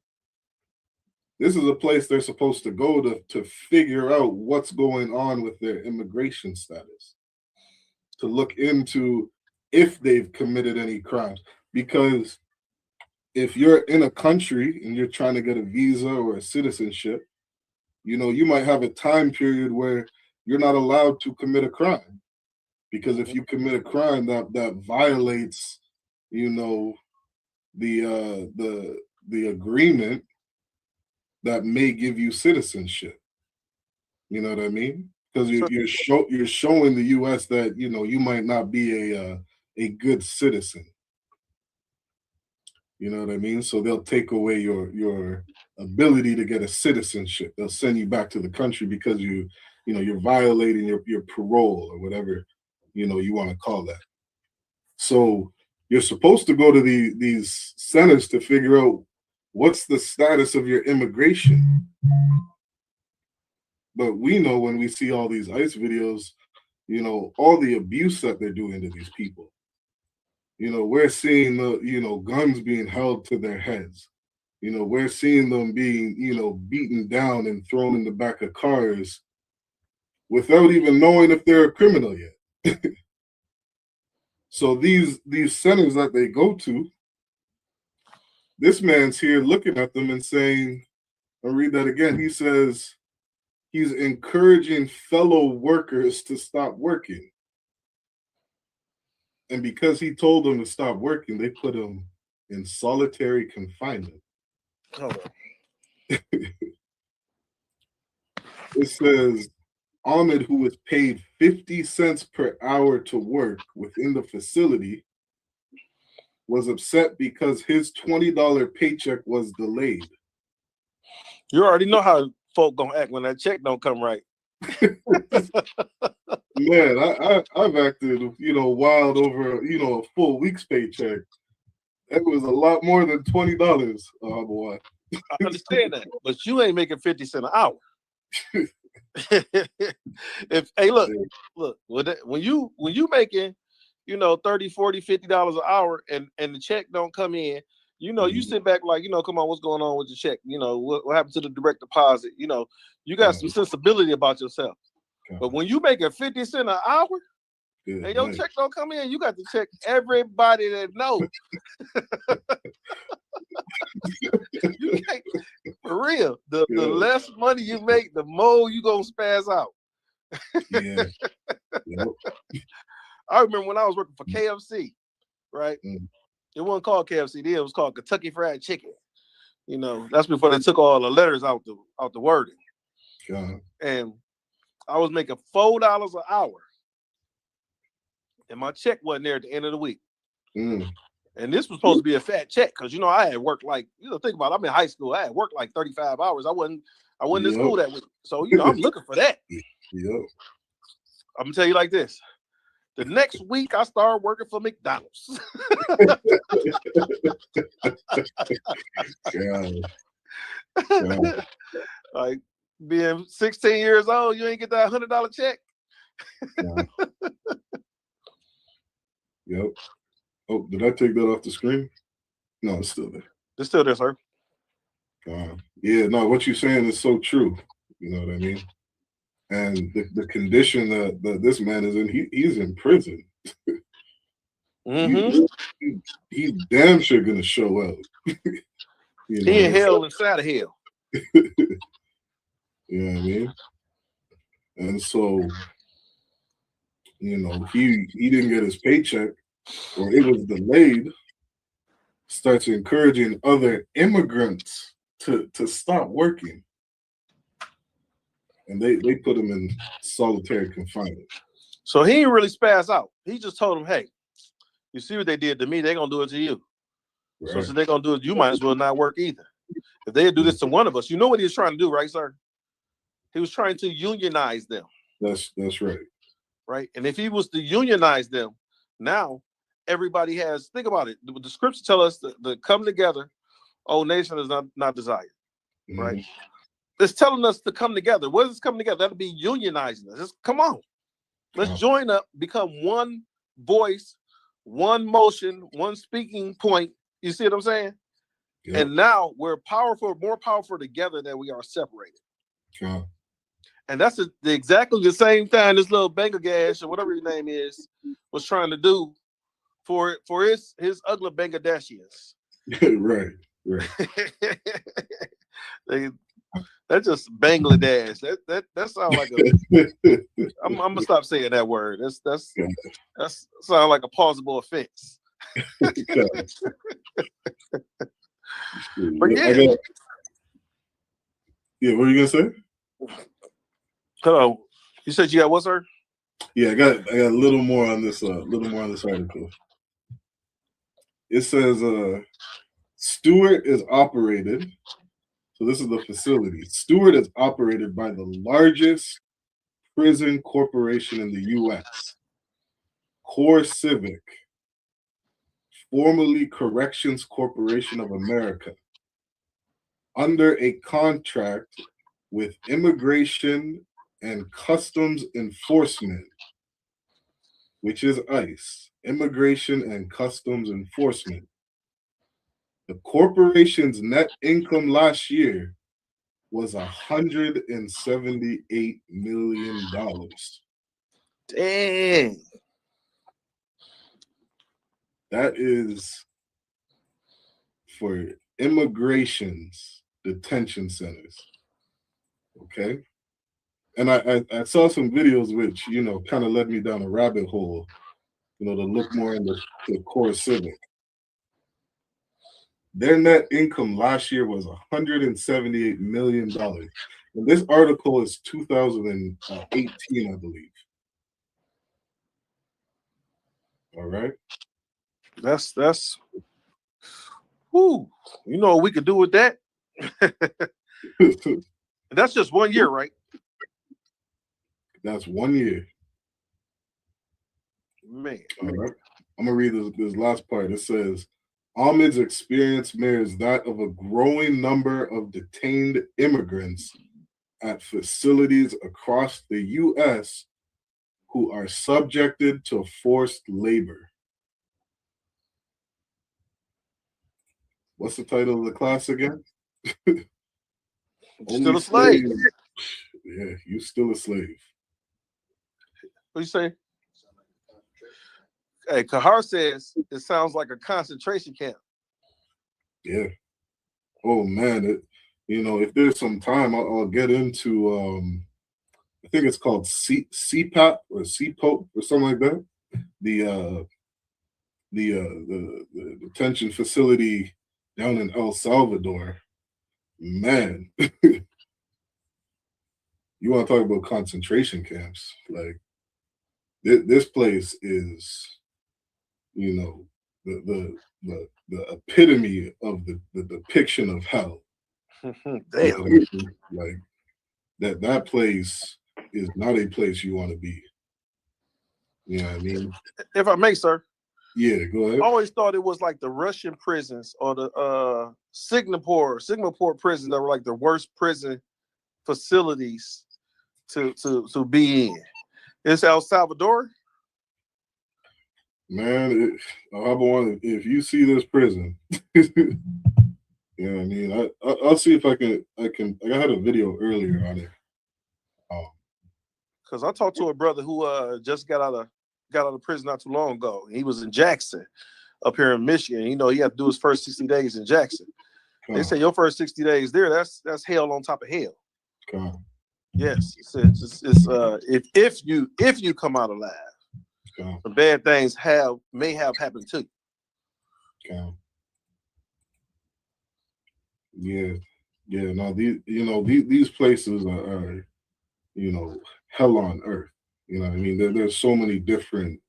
This is a place they're supposed to go to figure out what's going on with their immigration status, to look into if they've committed any crimes. Because if you're in a country and you're trying to get a visa or a citizenship, you might have a time period where you're not allowed to commit a crime. Because if you commit a crime that violates, the agreement that may give you citizenship. You know what I mean? Because you're showing the U.S. that you might not be a good citizen. You know what I mean? So they'll take away your ability to get a citizenship. They'll send you back to the country because you're violating your parole or whatever you want to call that. So you're supposed to go to these centers to figure out what's the status of your immigration. But we know when we see all these ICE videos, all the abuse that they're doing to these people. We're seeing the, guns being held to their heads. We're seeing them being, beaten down and thrown in the back of cars without even knowing if they're a criminal yet. So these centers that they go to, this man's here looking at them and saying, I'll read that again. He says he's encouraging fellow workers to stop working. And because he told them to stop working, they put him in solitary confinement. Hold on. It says Ahmed, who was paid 50 cents per hour to work within the facility, was upset because his $20 paycheck was delayed. You already know how folk gonna act when that check don't come right. Man, I've acted, wild over, a full week's paycheck. That was a lot more than $20, boy. I understand that, but you ain't making 50 cents an hour. Look, when you making, 30, 40, $50 an hour and the check don't come in, you sit back like, come on, what's going on with the check? What happened to the direct deposit? You got some sensibility about yourself. But when you make a 50 cents an hour and your check don't come in, you got to check everybody that knows. You can't, for real. The less money you make, the more you gonna spaz out. Yeah. Yep. I remember when I was working for KFC, right? It wasn't called KFC then, it was called Kentucky Fried Chicken. That's before they took all the letters out the wording. And I was making $4 an hour. And my check wasn't there at the end of the week. And this was supposed to be a fat check because I had worked like, think about it, I'm in high school. I had worked like 35 hours. I wasn't in school that week. So, I'm looking for that. Yep. I'm gonna tell you like this. The next week I started working for McDonald's. Like being 16 years old, you ain't get that $100 check. Yep. Oh, did I take that off the screen? No, it's still there. It's still there, sir. Yeah, no, what you're saying is so true. You know what I mean? And the condition that this man is in, he's in prison. He's damn sure gonna show up. He in hell inside of hell. You know what I mean? And so, he didn't get his paycheck, or it was delayed. Starts encouraging other immigrants to stop working. And they put him in solitary confinement. So he didn't really spaz out. He just told him, hey, you see what they did to me, they're going to do it to you. Right. So since they're going to do it, you might as well not work either. If they do this to one of us, you know what he was trying to do, right, sir? He was trying to unionize them. That's right. Right? And if he was to unionize them, now everybody has, think about it. The scriptures tell us to come together. Oh, nation is not desired. Right? It's telling us to come together. What is coming together? That'll be unionizing us. Just come on. Let's join up, become one voice, one motion, one speaking point. You see what I'm saying? Yep. And now we're more powerful together than we are separated. Yeah. And that's exactly the same thing this little Bangladesh or whatever his name is was trying to do for his ugly Bangladeshians. Right. That's just Bangladesh. That sounds like I'm gonna stop saying that word. That's sound like a plausible offense. But yeah. Yeah, what are you gonna say? Hello. You said you got what, sir? Yeah, I got a little more on this article. It says Stewart is operated. So this is the facility. Stewart is operated by the largest prison corporation in the U.S., CoreCivic, formerly Corrections Corporation of America, under a contract with Immigration and Customs Enforcement, which is ICE, Immigration and Customs Enforcement. The corporation's net income last year was $178 million. Dang. That is for immigration's detention centers. Okay. And I saw some videos which, kind of led me down a rabbit hole, to look more into the CoreCivic. Their net income last year was $178 million. And this article is 2018, I believe. All right. That's whoo. You know what we could do with that? That's just 1 year, right? That's 1 year. Man. All right. I'm gonna read this last part. It says, Ahmed's experience mirrors that of a growing number of detained immigrants at facilities across the U.S. who are subjected to forced labor. What's the title of the class again? Still a slave. Yeah, you still a slave. What you say? Hey, Kahar says it sounds like a concentration camp. Yeah. Oh man, if there's some time, I'll get into. I think it's called CPAP or CPOP or something like that. The detention facility down in El Salvador. Man, you want to talk about concentration camps? Like this place is, the epitome of the depiction of hell. You know Damn. what I mean? Like that place is not a place you want to be. You know what I mean? If I may, sir, Yeah, go ahead. I always thought it was like the Russian prisons or the Singapore prisons that were like the worst prison facilities to be in. It's El Salvador. Man, if you see this prison, you know what I mean? I'll see if I had a video earlier on it. Because I talked to a brother who just got out of prison not too long ago. He was in Jackson, up here in Michigan. You know, he had to do his first 60 days in Jackson. They say your first 60 days there, that's hell on top of hell. Yes, it's if you come out alive, the bad things may have happened to you. Yeah. No, these places are hell on earth. You know what I mean? There's so many different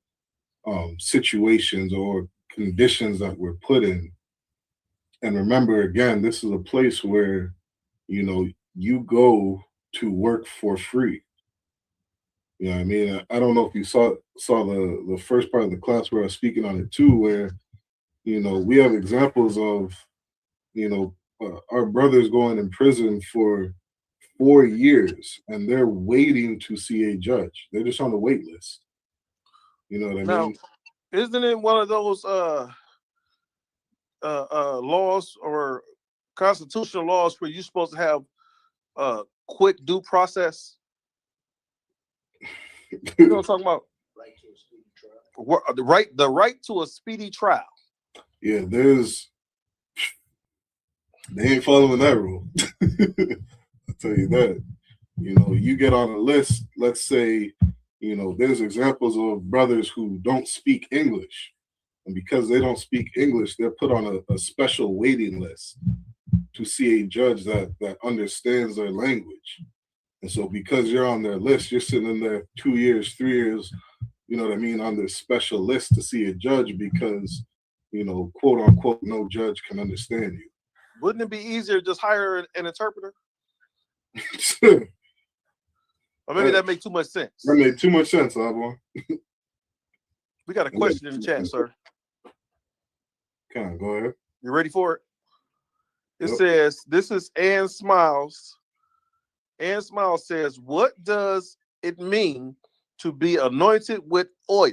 situations or conditions that we're put in. And remember, again, this is a place where you go to work for free. You know what I mean? I don't know if you saw the first part of the class where I was speaking on it too, where we have examples of our brothers going in prison for 4 years and they're waiting to see a judge. They're just on the wait list. You know what I mean? Isn't it one of those laws or constitutional laws where you're supposed to have a quick due process? You know what I'm talking about? The right to a speedy trial. Yeah, they ain't following that rule. I'll tell you that. You get on a list, let's say, there's examples of brothers who don't speak English. And because they don't speak English, they're put on a special waiting list to see a judge that understands their language. And so because you're on their list, you're sitting in there 2 years, 3 years, you know what I mean, on this special list to see a judge because, quote unquote, no judge can understand you. Wouldn't it be easier to just hire an interpreter? Or maybe that makes too much sense. That made too much sense, Avon. We got a question in the chat, sir. Come on, go ahead. You ready for it? It says, this is Ann Smiles. Ann Smiles says, what does it mean to be anointed with oil?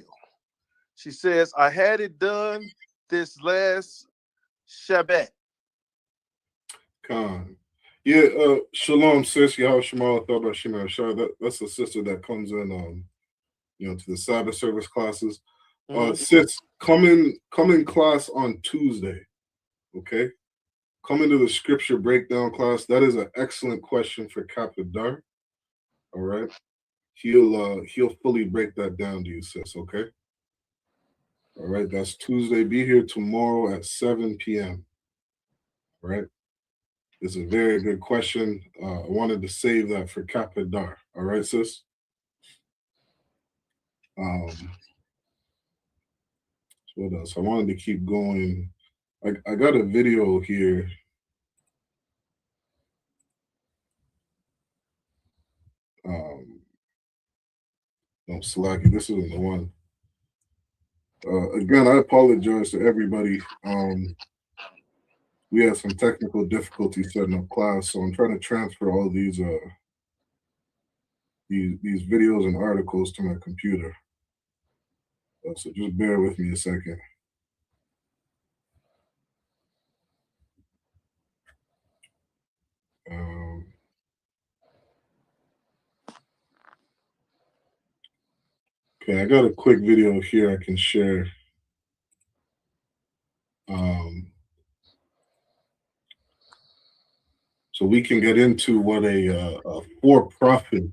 She says, I had it done this last Shabbat. Khan. Yeah, shalom, sis. Yahweh Shemal, Thabah Shema Shah. That's a sister that comes in, to the Sabbath service classes. Sis, come in class on Tuesday, okay? Come into the scripture breakdown class. That is an excellent question for Kapadar. All right, he'll fully break that down to you, sis. Okay. All right, that's Tuesday. Be here tomorrow at 7 p.m. All right. It's a very good question. I wanted to save that for Kapadar. All right, sis. What else? I wanted to keep going. I got a video here. No, Slacky, this isn't the one. Again, I apologize to everybody. We had some technical difficulties setting up class, so I'm trying to transfer all these videos and articles to my computer. So just bear with me a second. Okay, I got a quick video here I can share. So we can get into what a for-profit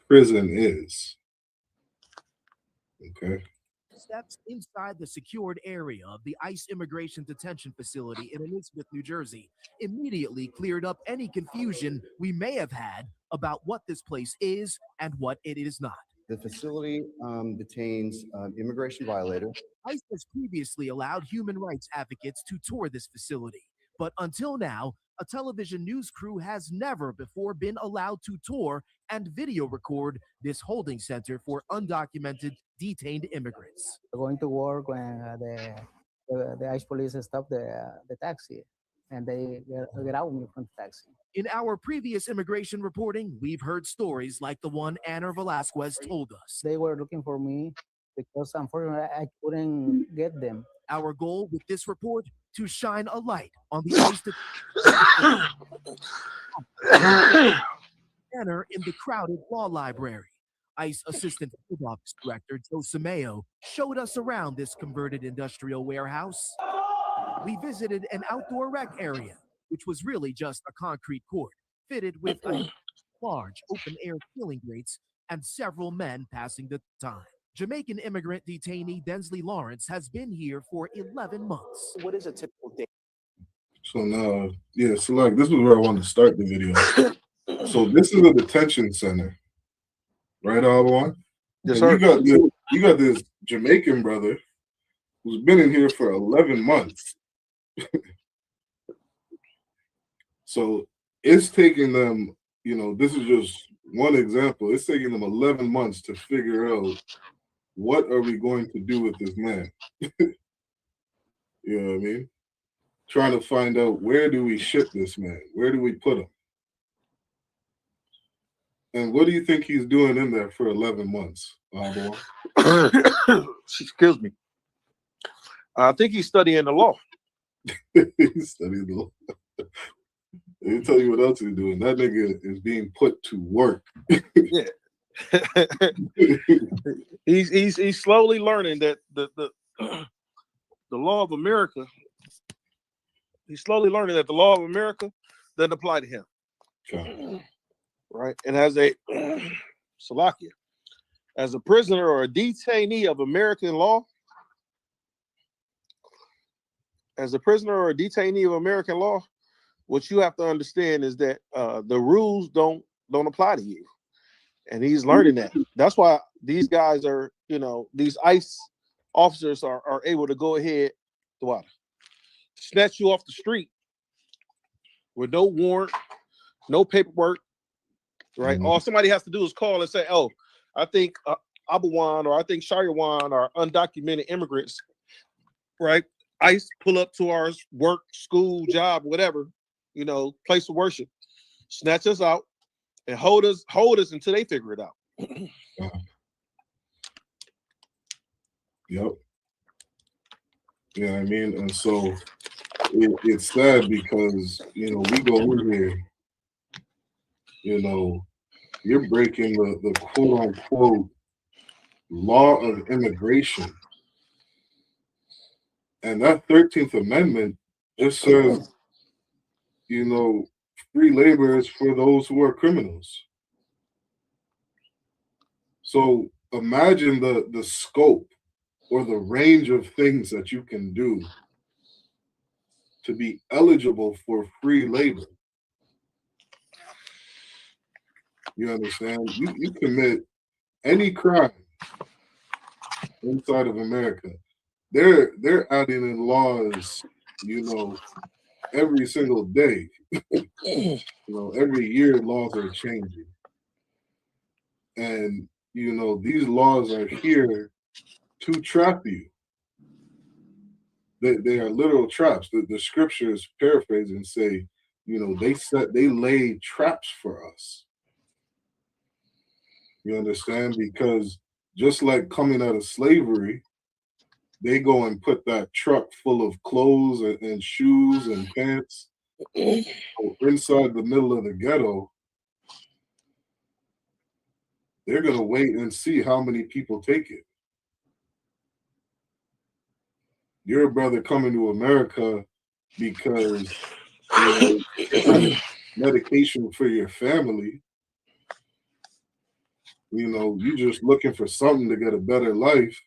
prison is. Okay. Steps inside the secured area of the ICE Immigration Detention Facility in Elizabeth, New Jersey, immediately cleared up any confusion we may have had about what this place is and what it is not. The facility detains immigration violators. ICE has previously allowed human rights advocates to tour this facility, but until now, a television news crew has never before been allowed to tour and video record this holding center for undocumented detained immigrants. Going to work when the ICE police stop the taxi and they get out me from the taxi. In our previous immigration reporting, we've heard stories like the one Anna Velasquez told us. They were looking for me because unfortunately I couldn't get them. Our goal with this report, to shine a light on the ICE center in the crowded law library. ICE Assistant Field Office Director Joe Simeo showed us around this converted industrial warehouse. We visited an outdoor rec area, which was really just a concrete court fitted with a large open-air ceiling grates and several men passing the time. Jamaican immigrant detainee Densley Lawrence has been here for 11 months. What is a typical day? So now, yeah, so like this is where I wanted to start the video. So this is a detention center, right, Alwan? Yes, And sir. you got this Jamaican brother who's been in here for 11 months. So it's taking them, this is just one example. It's taking them 11 months to figure out what are we going to do with this man. You know what I mean? Trying to find out, where do we ship this man? Where do we put him? And what do you think he's doing in there for 11 months? Excuse me. I think he's studying the law. He's studying the law. Let me tell you what else he's doing. That nigga is being put to work. Yeah. he's slowly learning that the law of America. He's slowly learning that the law of America doesn't apply to him. Okay. Right. And as a Salakia, as a prisoner or a detainee of American law, what you have to understand is that the rules don't apply to you. And he's learning that. That's why these guys are, these ICE officers are able to go ahead, snatch you off the street with no warrant, no paperwork, right? Mm-hmm. All somebody has to do is call and say, oh, I think Abawan or I think Shariwan are undocumented immigrants, right? ICE pull up to our work, school, job, whatever, place of worship, snatch us out and hold us until they figure it out. Yep. Yeah, I mean, and so it's sad because, we go in here, you're breaking the quote unquote law of immigration. And that 13th Amendment just says, free labor is for those who are criminals. So imagine the scope or the range of things that you can do to be eligible for free labor. You understand? You commit any crime inside of America, they're adding in laws, every single day. Every year laws are changing. And, these laws are here to trap you. They are literal traps. The scriptures paraphrase and say, they laid traps for us. You understand? Because just like coming out of slavery, they go and put that truck full of clothes and shoes and pants inside the middle of the ghetto. They're going to wait and see how many people take it. Your brother coming to America because medication for your family. You just looking for something to get a better life.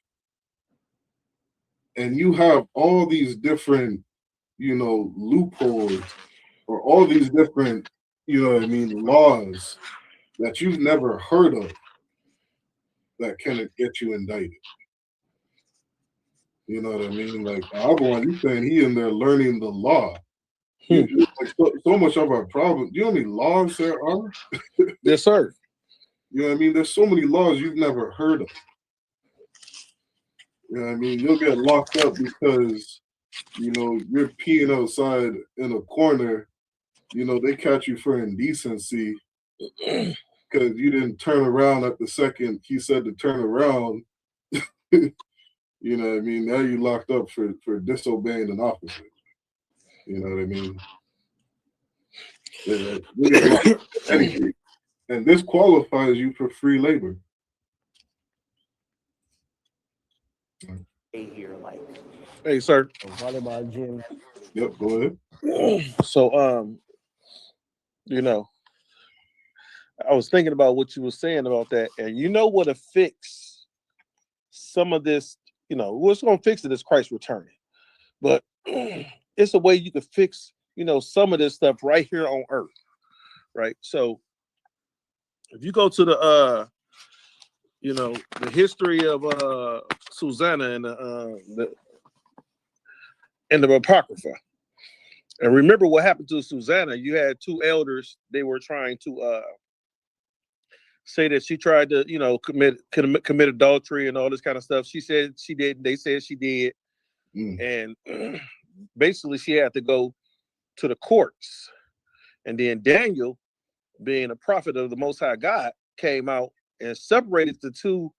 and you have all these different, loopholes or all these different, laws that you've never heard of that can get you indicted. You know what I mean? Like Abraham, you saying he in there learning the law. Like so much of our problem. Do you know how many laws there are? Yes, sir. You know what I mean? There's so many laws you've never heard of. You know what I mean? You'll get locked up because, you're peeing outside in a corner. They catch you for indecency because you didn't turn around at the second he said to turn around. You know what I mean? Now you locked up for disobeying an officer. You know what I mean? Yeah, and this qualifies you for free labor. Hey, sir. Volleyball gym. Yep, go ahead. So, I was thinking about what you were saying about that, and you know what to fix some of this, what's going to fix it is Christ returning. But it's a way you could fix, some of this stuff right here on earth, right? So if you go to the history of Susanna and the Apocrypha, and remember what happened to Susanna. You had two elders. They were trying to say that she tried to, commit adultery and all this kind of stuff. She said she did. They said she did. And basically she had to go to the courts. And then Daniel, being a prophet of the Most High God, came out and separated the two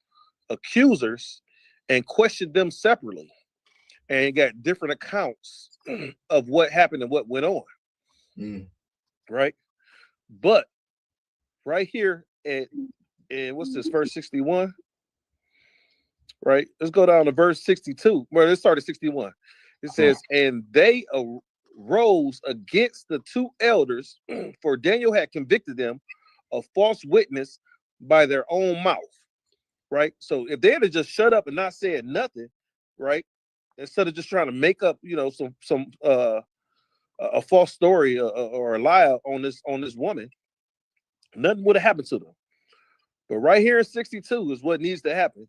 accusers and questioned them separately and got different accounts of what happened and what went on. Right? But right here in what's this, verse 61? Right? Let's go down to verse 62. Well, let's start at 61. It says, and they arose against the two elders, for Daniel had convicted them of false witness by their own mouth. Right? So if they had just shut up and not said nothing, right? Instead of just trying to make up, some a false story or a lie on this woman, nothing would have happened to them. But right here in 62 is what needs to happen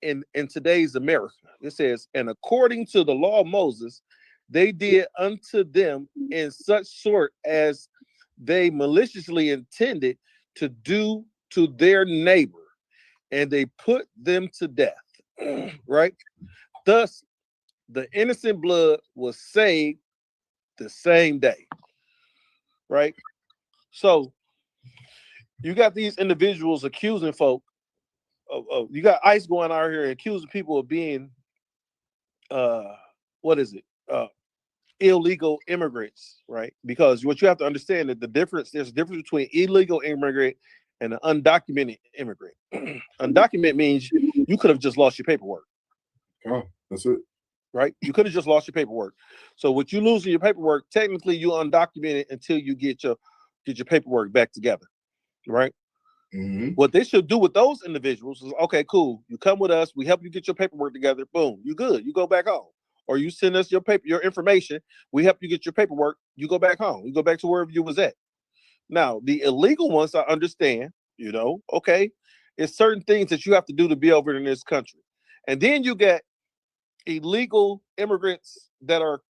in today's America. It says, and according to the law of Moses, they did unto them in such sort as they maliciously intended to do to their neighbor, and they put them to death. Right? Thus, the innocent blood was saved the same day. Right? So you got these individuals accusing folk of you got ICE going out here accusing people of being illegal immigrants, right? Because what you have to understand that there's a difference between illegal immigrant and an undocumented immigrant. Undocumented means you could have just lost your paperwork. Oh, that's it. Right? You could have just lost your paperwork. So what you losing your paperwork, technically you undocumented until you get your paperwork back together. Right? What they should do with those individuals is, okay, cool. You come with us. We help you get your paperwork together. Boom. You good. You go back home. Or you send us your information. We help you get your paperwork. You go back home. You go back to wherever you was at. Now, the illegal ones, I understand, okay, it's certain things that you have to do to be over in this country. And then you get illegal immigrants that are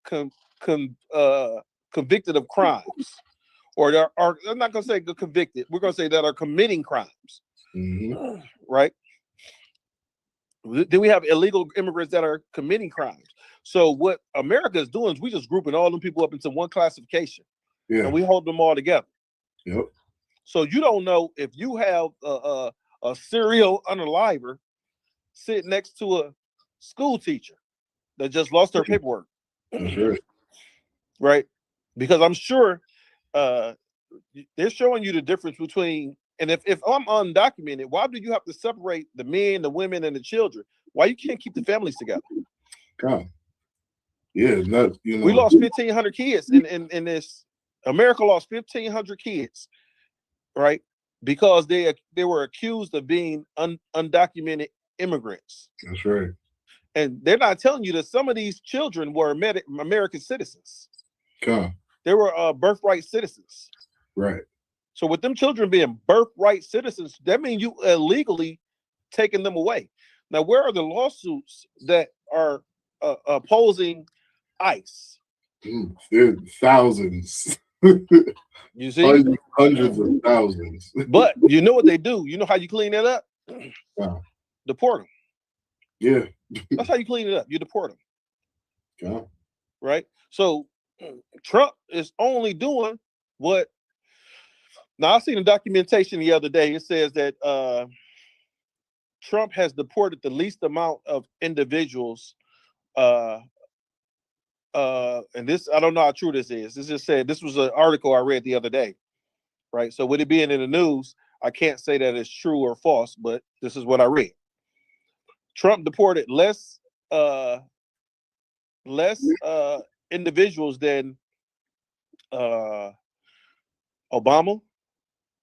convicted of crimes. Or I'm not going to say convicted. We're going to say that are committing crimes. Right? Then we have illegal immigrants that are committing crimes. So what America is doing is we just grouping all them people up into one classification. And we hold them all together. Yep. So you don't know if you have a serial unaliver sitting next to a school teacher that just lost their paperwork. That's right. Right? Because I'm sure they're showing you the difference between, and if I'm undocumented, why do you have to separate the men, the women, and the children? Why you can't keep the families together? God. Yeah, not, we lost 1,500 kids in this. America lost 1,500 kids, right? Because they were accused of being undocumented immigrants. That's right. And they're not telling you that some of these children were American citizens. Come. They were birthright citizens. Right. So with them children being birthright citizens, that means you illegally taking them away. Now, where are the lawsuits that are opposing ICE? There are thousands. You see? Hundreds of thousands. But you know what they do? You know how you clean that up? Wow. Deport them. Yeah. That's how you clean it up. You deport them. Yeah. Right? So Trump is only doing what. Now, I seen a documentation the other day. It says that Trump has deported the least amount of individuals. And this, I don't know how true this is. This just said, this was an article I read the other day. Right? So with it being in the news, I can't say that it's true or false, but this is what I read. Trump deported less individuals than Obama,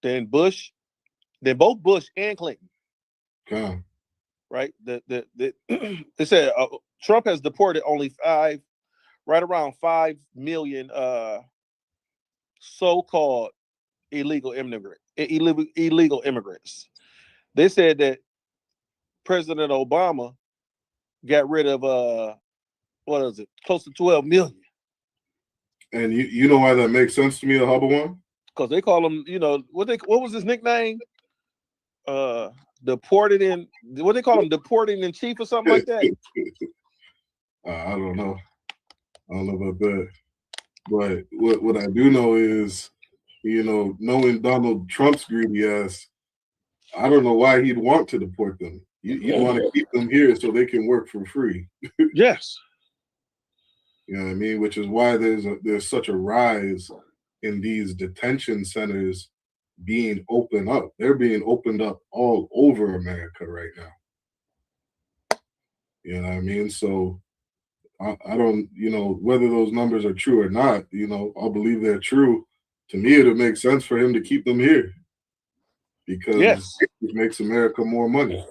than Bush, than both Bush and Clinton. Okay. Right? They said Trump has deported only right around 5 million so-called illegal immigrants. They said that President Obama got rid of what is it, close to 12 million. And you know why that makes sense to me, the Hubble one? Because they call him, what was his nickname? Deported in, what they call him, deporting in chief or something like that. I don't know. I don't know about that. But what I do know is, knowing Donald Trump's greedy ass, I don't know why he'd want to deport them. You want to keep them here so they can work for free. Yes. You know what I mean? Which is why there's such a rise in these detention centers being opened up. They're being opened up all over America right now. You know what I mean? So I don't, whether those numbers are true or not, I'll believe they're true. To me, it'll make sense for him to keep them here because it makes America more money.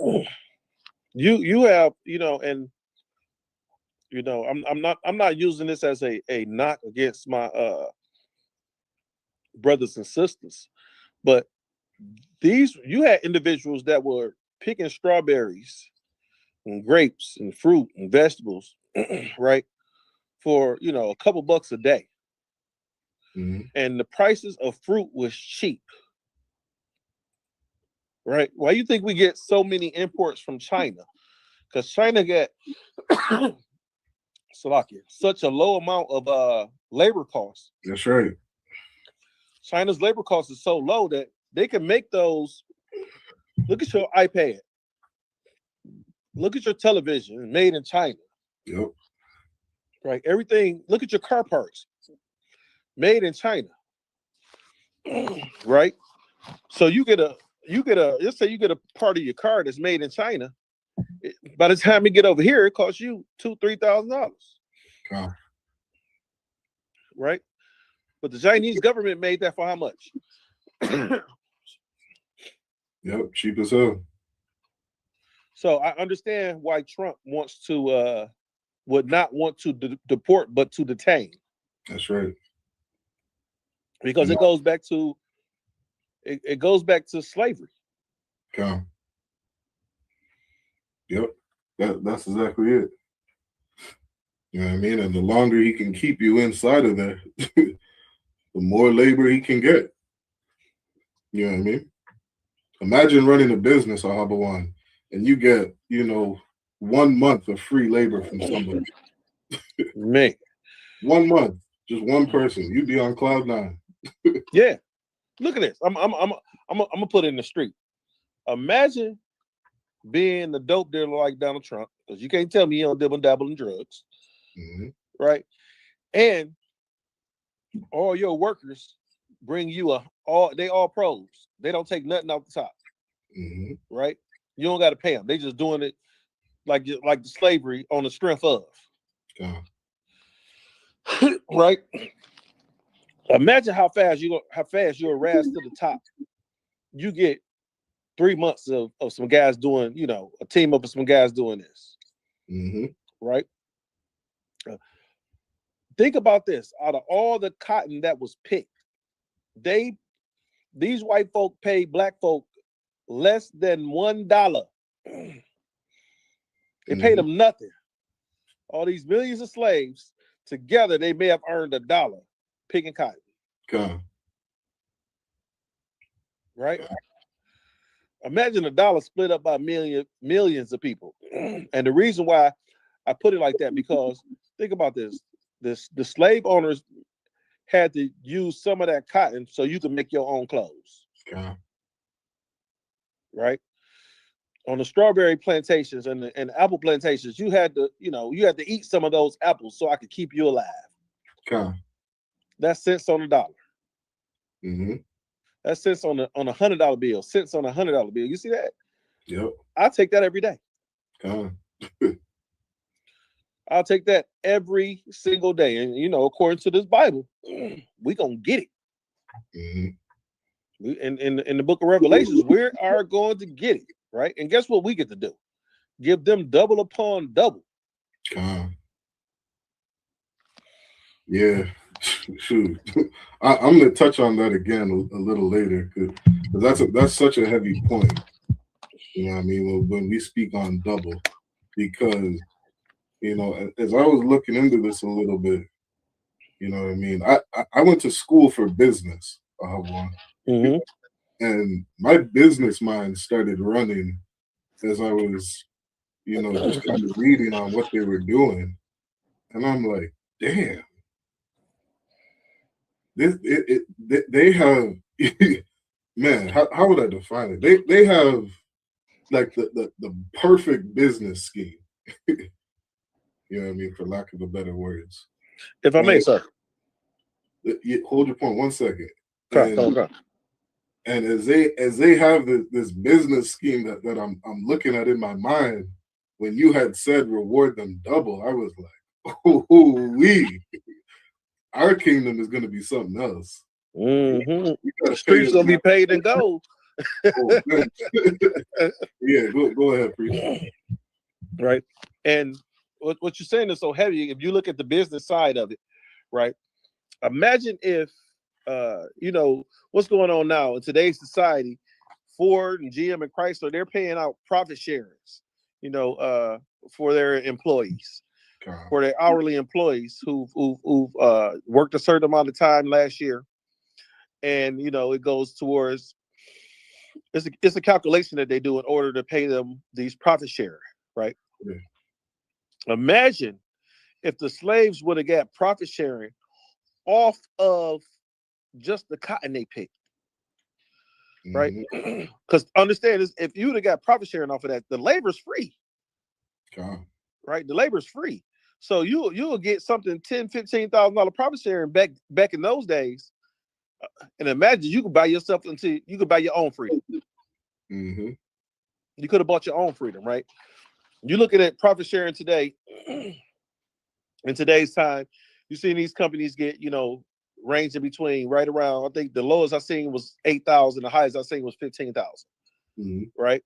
You have, and I'm not using this as a knock against my brothers and sisters, but you had individuals that were picking strawberries and grapes and fruit and vegetables, right, for a couple bucks a day. Mm-hmm. And the prices of fruit was cheap. Right? Why you think we get so many imports from China? Because China got such a low amount of labor costs. That's right. China's labor cost is so low that they can make those. Look at your iPad. Look at your television, made in China. Yep. Right. Everything. Look at your car parts, made in China. Right. So you get a. Let's say you get a part of your car that's made in China. By the time you get over here, it costs you $2,000-$3,000. Wow. Right? But the Chinese government made that for how much? Yep, cheap as hell. So I understand why Trump wants to would not want to deport, but to detain. That's right. Because it goes back to it goes back to slavery. Okay. Yep. That's exactly it. You know what I mean? And the longer he can keep you inside of there, the more labor he can get. You know what I mean? Imagine running a business, Ahabawan, and you get, 1 month of free labor from somebody. Man. 1 month, just one person. You'd be on cloud nine. Yeah. Look at this. I'm gonna put it in the street. Imagine being the dope dealer like Donald Trump, because you can't tell me you don't dibble and dabble in drugs. Mm-hmm. Right? And all your workers bring you they all pros. They don't take nothing off the top. Mm-hmm. Right? You don't got to pay them. They just doing it like the slavery on the strength of. Right? Imagine how fast you're rise to the top. You get 3 months of some guys doing, a team up of some guys doing this. right? Think about this. Out of all the cotton that was picked, these white folk paid black folk less than $1. They paid them nothing. All these millions of slaves together, they may have earned $1 picking cotton. God. Right? Imagine $1 split up by millions of people. And the reason why I put it like that, because think about this. The slave owners had to use some of that cotton so you could make your own clothes. God. Right? On the strawberry plantations and the apple plantations, you had to eat some of those apples so I could keep you alive. God. That's cents on a dollar. Mm-hmm. That's cents on a $100 bill. Cents on a $100 bill. You see that? Yep. I take that every day. God. I'll take that every single day. And according to this Bible, we gonna get it. Mm-hmm. In the book of Revelations, we are going to get it, right? And guess what we get to do? Give them double upon double. Yeah, shoot. I'm gonna touch on that again a little later because that's such a heavy point. You know what I mean? When we speak on double, because as I was looking into this a little bit, you know what I mean? I went to school for business, and my business mind started running as I was, just kind of reading on what they were doing, and I'm like, damn, they have, man, how would I define it? They have like the perfect business scheme. You know what I mean, for lack of a better words. If I may, sir. Hold your point 1 second. Okay. And as they have this business scheme that I'm looking at in my mind, when you had said reward them double, I was like, oh, our kingdom is going to be something else. The streets gonna be paid in gold. Yeah, go ahead, preach. Right, and what you're saying is so heavy. If you look at the business side of it, right? Imagine if what's going on now in today's society. Ford and GM and Chrysler, they're paying out profit sharings, for their employees, for their hourly employees who've worked a certain amount of time last year, and it goes towards. It's a calculation that they do in order to pay them these profit share, right? Yeah. Imagine if the slaves would have got profit sharing off of just the cotton they picked, right? Because understand this, if you would have got profit sharing off of that, the labor's free, right? The labor's free, so you'll get something $10,000-$15,000 profit sharing back in those days, and imagine you could buy yourself you could buy your own freedom. You could have bought your own freedom, right? You look at profit sharing today. In today's time, you see these companies get, ranging between right around, I think the lowest I seen was 8,000, the highest I seen was 15,000, right?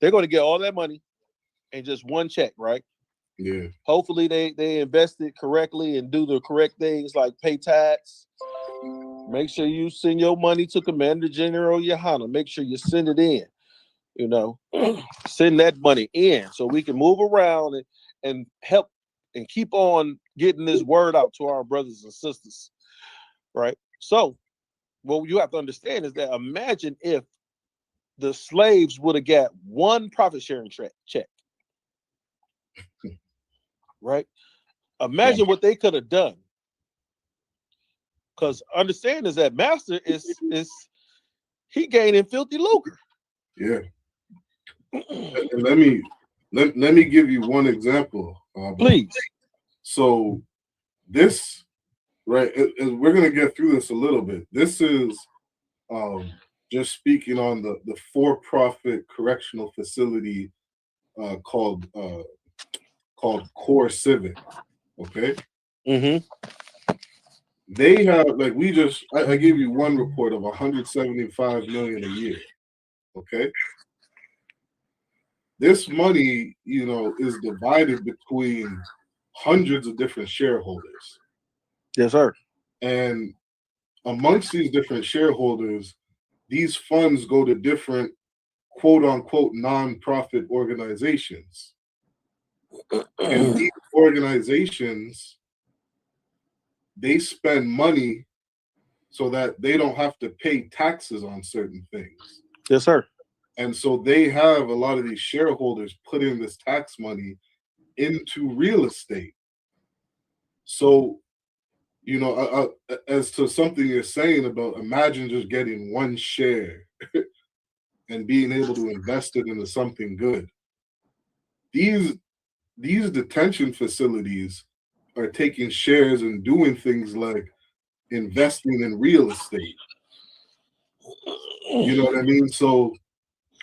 They're going to get all that money in just one check, right? Yeah. Hopefully they invest it correctly and do the correct things like pay tax. Make sure you send your money to Commander General Yohana. Make sure you send it in, send that money in so we can move around and help and keep on getting this word out to our brothers and sisters, right? So what you have to understand is that imagine if the slaves would have got one profit sharing check, right? Imagine what they could have done. Because understand is that master is he gaining filthy lucre. Yeah. And let me give you one example, please. So this, right, we're gonna get through this a little bit. This is just speaking on the for-profit correctional facility called Core Civic. Okay. They have, like, I gave you one report of $175 million a year. Okay. this money, is divided between hundreds of different shareholders. Yes, sir. And amongst these different shareholders, these funds go to different quote unquote nonprofit organizations. And these organizations, they spend money so that they don't have to pay taxes on certain things. Yes, sir. And so they have a lot of these shareholders put in this tax money into real estate. So, as to something you're saying about, imagine just getting one share and being able to invest it into something good. These detention facilities are taking shares and doing things like investing in real estate. You know what I mean? So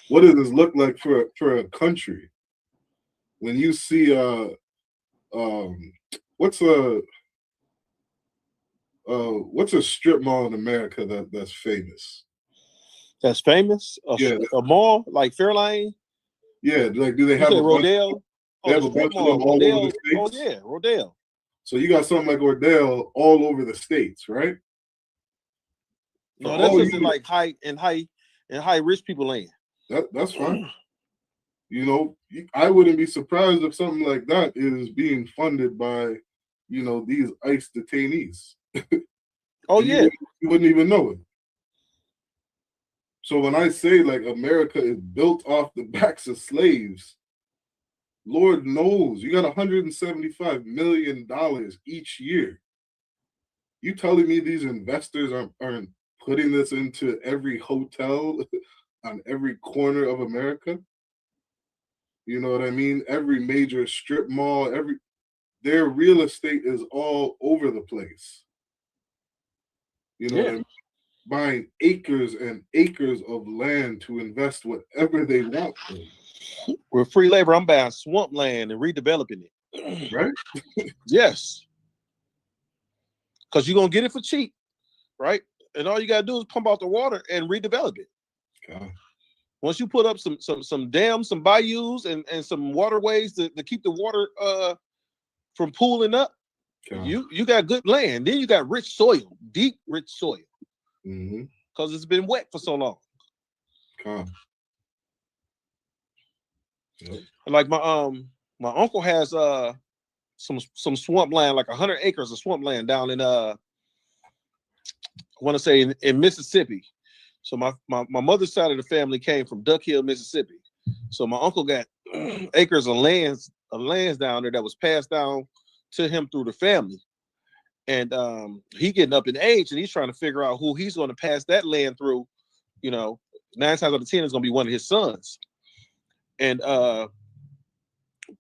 what does this look like for a country? When you see what's a strip mall in America that's famous? That's famous? A mall like Fairlane? Yeah, like do they have a Rodale? They have a bunch of them all over the states? Oh yeah, Rodale. So you got something like Rodale all over the states, right? No, that's just in like high rich people land. That's fine. I wouldn't be surprised if something like that is being funded by, these ICE detainees. Oh yeah, you wouldn't even know it. So when I say like America is built off the backs of slaves, Lord knows you got $175 million each year. You telling me these investors aren't putting this into every hotel on every corner of America? You know what I mean? Every major strip mall, their real estate is all over the place. You know what I mean? Buying acres and acres of land to invest whatever they want in. With free labor, I'm buying swamp land and redeveloping it. Right? Yes. Because you're gonna get it for cheap, right? And all you gotta do is pump out the water and redevelop it. Okay. Once you put up some dams, some bayous, and some waterways to keep the water from pooling up, you got good land. Then you got rich soil, deep rich soil. Because it's been wet for so long. Like my uncle has some swamp land, like 100 acres of swamp land down in I want to say in Mississippi. So my mother's side of the family came from Duck Hill, Mississippi. So my uncle got acres of lands down there that was passed down to him through the family. And he getting up in age and he's trying to figure out who he's going to pass that land through. 9 times out of 10 is going to be one of his sons. And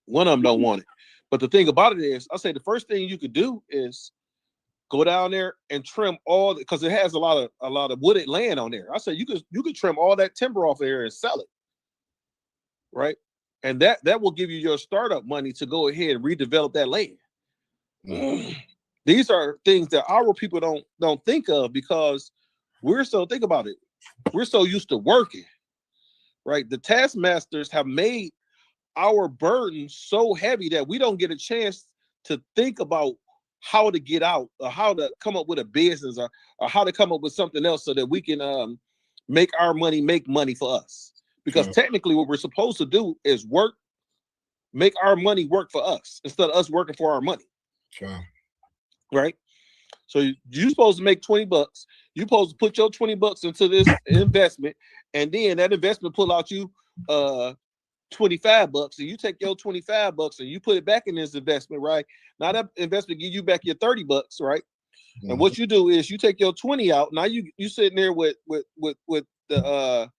one of them don't want it. But the thing about it is, I say the first thing you could do is go down there and trim all, because it has a lot of wooded land on there. I say you could trim all that timber off there and sell it, right? And that will give you your startup money to go ahead and redevelop that land. These are things that our people don't think of because think about it. We're so used to working, right? The taskmasters have made our burden so heavy that we don't get a chance to think about how to get out or how to come up with a business or how to come up with something else so that we can make our money make money for us. Because technically what we're supposed to do is work, make our money work for us instead of us working for our money. Right? So you're supposed to make $20. You're supposed to put your $20 into this investment, and then that investment pull out you $25, and you take your $25 and you put it back in this investment, right? Now that investment give you back your $30, right? And what you do is you take your 20 out. Now you sitting there with the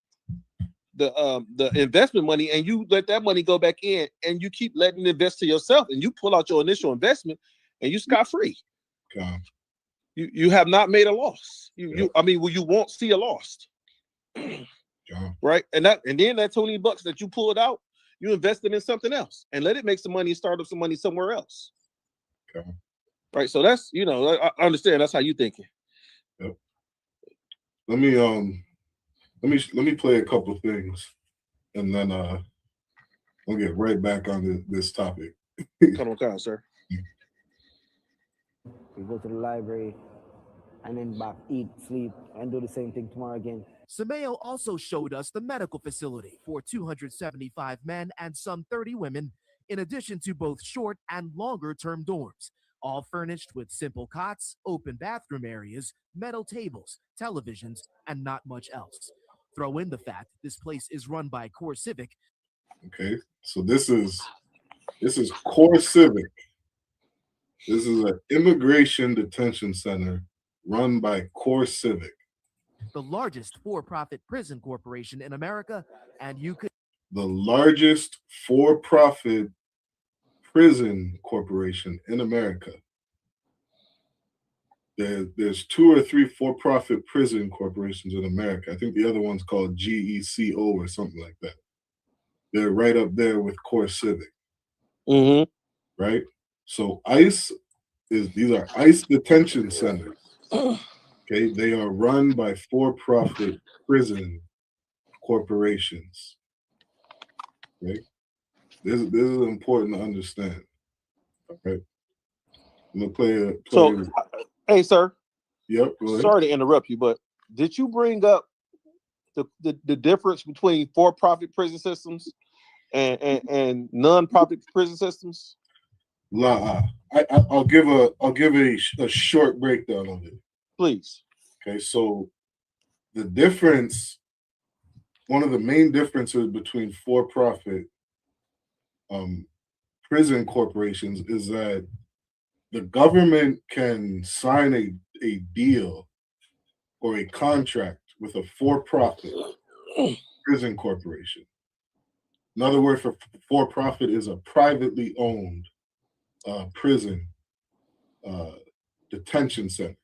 investment money, and you let that money go back in, and you keep letting it invest to yourself, and you pull out your initial investment, and you scot free. You have not made a loss. You won't see a loss. Right? And then that $20 that you pulled out, you invested in something else and let it make some money and start up some money somewhere else. Right. So that's, I understand that's how you thinking. Yep. Let me play a couple of things and then we'll get right back on this topic. Come on, sir. We go to the library and then back, eat, sleep, and do the same thing tomorrow again. Sameo also showed us the medical facility for 275 men and some 30 women, in addition to both short and longer term dorms, all furnished with simple cots, open bathroom areas, metal tables, televisions, and not much else. Throw in the fact this place is run by Core Civic. Okay, so this is Core Civic. This is an immigration detention center run by Core Civic, the largest for-profit prison corporation in America, and the largest for-profit prison corporation in America. There's 2 or 3 for-profit prison corporations in America. I think the other one's called GECO or something like that. They're right up there with Core Civic. Right? So these are ICE detention centers. Okay, they are run by for-profit prison corporations. Okay, this is important to understand. Okay, I'm gonna play. Hey, sir. Yep. Go ahead. Sorry to interrupt you, but did you bring up the difference between for-profit prison systems and non-profit prison systems? I'll give a short breakdown of it. Please. Okay, so the difference, one of the main differences between for-profit prison corporations is that the government can sign a deal or a contract with a for-profit prison corporation. Another word for for-profit is a privately owned prison detention center.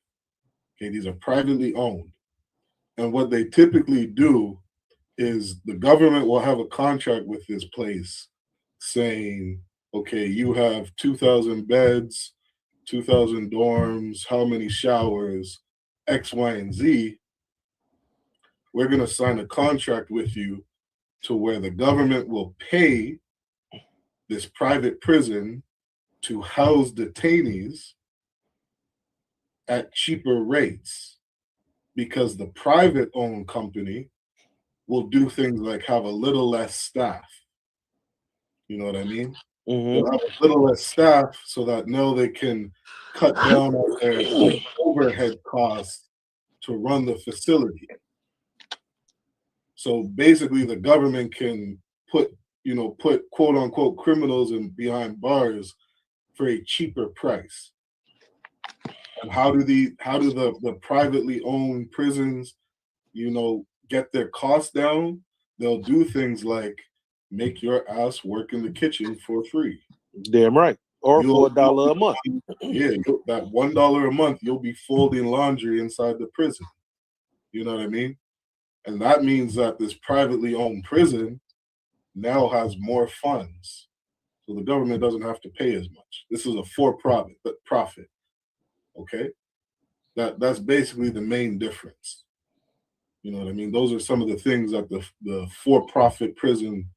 Okay, these are privately owned. And what they typically do is the government will have a contract with this place saying, okay, you have 2,000 beds, 2,000 dorms, how many showers, X, Y, and Z. We're going to sign a contract with you to where the government will pay this private prison to house detainees at cheaper rates, because the private owned company will do things like have a little less staff. You know what I mean? They'll have a little less staff so that now they can cut down on their overhead costs to run the facility. So basically the government can put quote unquote criminals in behind bars for a cheaper price. And how do the privately owned prisons, get their costs down? They'll do things like make your ass work in the kitchen for free. Damn right. Or for $1 a month. Yeah, that $1 a month, you'll be folding laundry inside the prison. You know what I mean? And that means that this privately owned prison now has more funds. So the government doesn't have to pay as much. This is a for-profit. Okay? That's basically the main difference. You know what I mean? Those are some of the things that the for-profit prison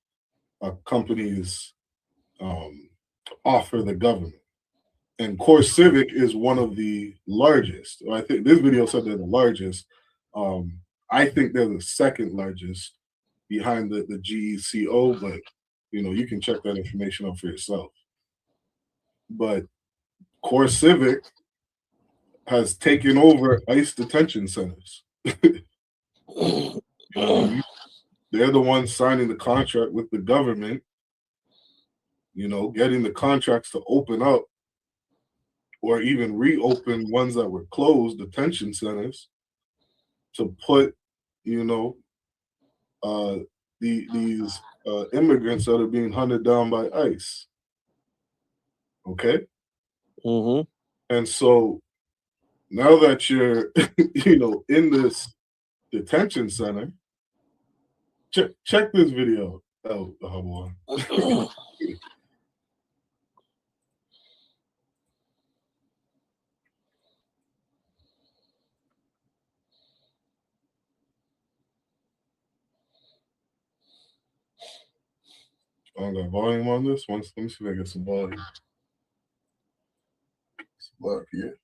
companies offer the government. And Core Civic is one of the largest. I think this video said they're the largest. I think they're the second largest behind the GECO, but you can check that information out for yourself. But Core Civic has taken over ICE detention centers. They're the ones signing the contract with the government, getting the contracts to open up or even reopen ones that were closed, detention centers, to put, these immigrants that are being hunted down by ICE. Okay? And so now that you're, in this detention center, check this video out, Hubble. I don't got volume on this one. Let me see if I get some volume. Some up here.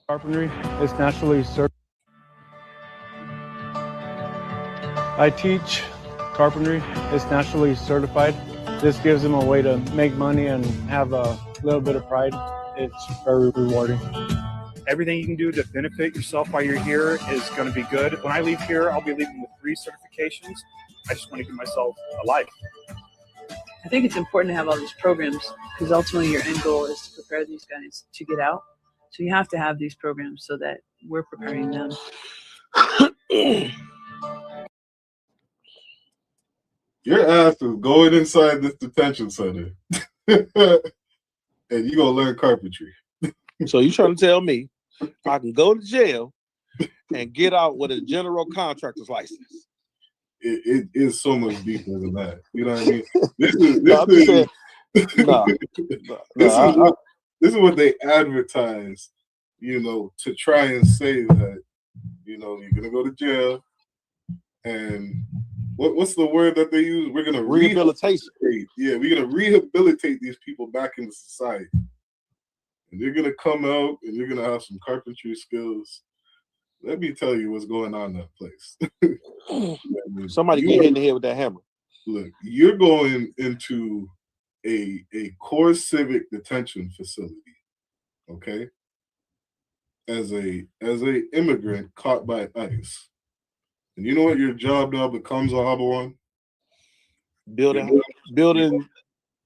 Carpentry is nationally certified. I teach carpentry is nationally certified. This gives them a way to make money and have a little bit of pride. It's very rewarding. Everything you can do to benefit yourself while you're here is going to be good. When I leave here, I'll be leaving with 3 certifications. I just want to give myself a life. I think it's important to have all these programs because ultimately your end goal is to prepare these guys to get out. So you have to have these programs so that we're preparing them. Your ass is going inside this detention center, and you gonna learn carpentry. So you trying to tell me I can go to jail and get out with a general contractor's license? It is so much deeper than that. You know what I mean? This is what they advertise, you know, to try and say that, you know, you're gonna go to jail, and what's the word that they use? We're gonna rehabilitation. Yeah, we're gonna rehabilitate these people back into society. And they're gonna come out and you're gonna have some carpentry skills. Let me tell you what's going on in that place. Somebody get hit in the head with that hammer. Look, you're going into a core civic detention facility, okay? As a immigrant caught by ICE. And you know what your job now becomes, Ahabawan? Building.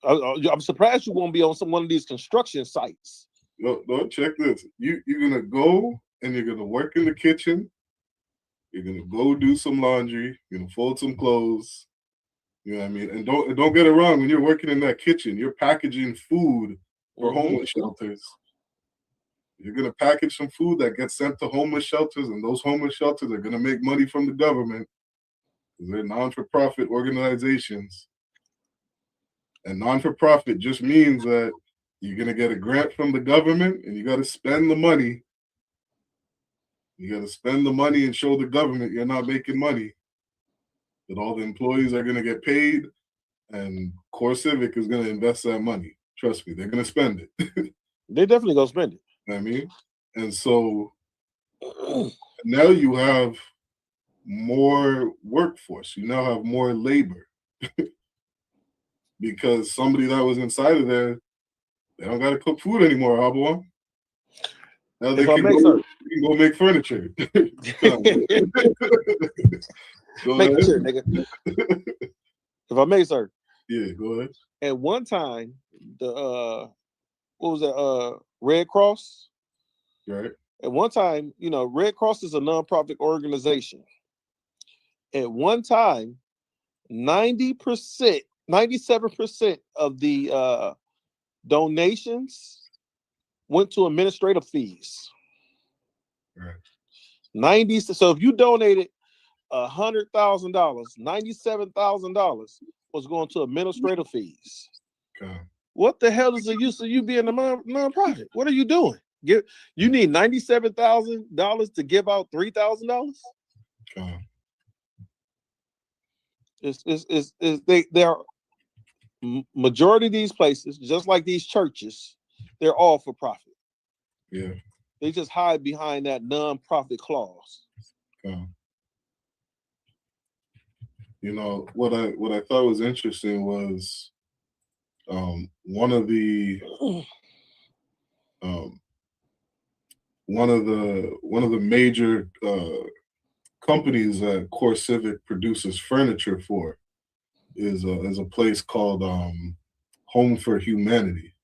I'm surprised you won't be on one of these construction sites. No, check this. You're gonna go and you're gonna work in the kitchen. You're gonna go do some laundry. You're gonna fold some clothes. You know what I mean? And don't get it wrong. When you're working in that kitchen, you're packaging food for homeless shelters. You're gonna package some food that gets sent to homeless shelters, and those homeless shelters are gonna make money from the government because they're non-for-profit organizations. And non-for-profit just means that you're gonna get a grant from the government, and you got to spend the money. You got to spend the money and show the government you're not making money. That all the employees are gonna get paid, and Core Civic is gonna invest that money. Trust me, they're gonna spend it. They definitely gonna spend it. You know what I mean? And so now you have more workforce. You now have more labor. Because somebody that was inside of there, they don't got to cook food anymore, Ahabawan. Now they can go make furniture. Make sure, nigga. If I may, sir. Yeah, go ahead. At one time, the what was that? Red Cross. Right. At one time, you know, Red Cross is a nonprofit organization. At one time, 90%, 97% of the donations went to administrative fees. Right. 90. So if you donated $100,000, $97,000 was going to administrative fees. Okay. What the hell is the use of you being a nonprofit? What are you doing? You need $97,000 to give out $3,000? Okay. They are majority of these places, just like these churches, they're all for profit. Yeah. They just hide behind that non-profit clause. Okay. You know, what I thought was interesting was one of the major companies that Core Civic produces furniture for is a place called Home for Humanity.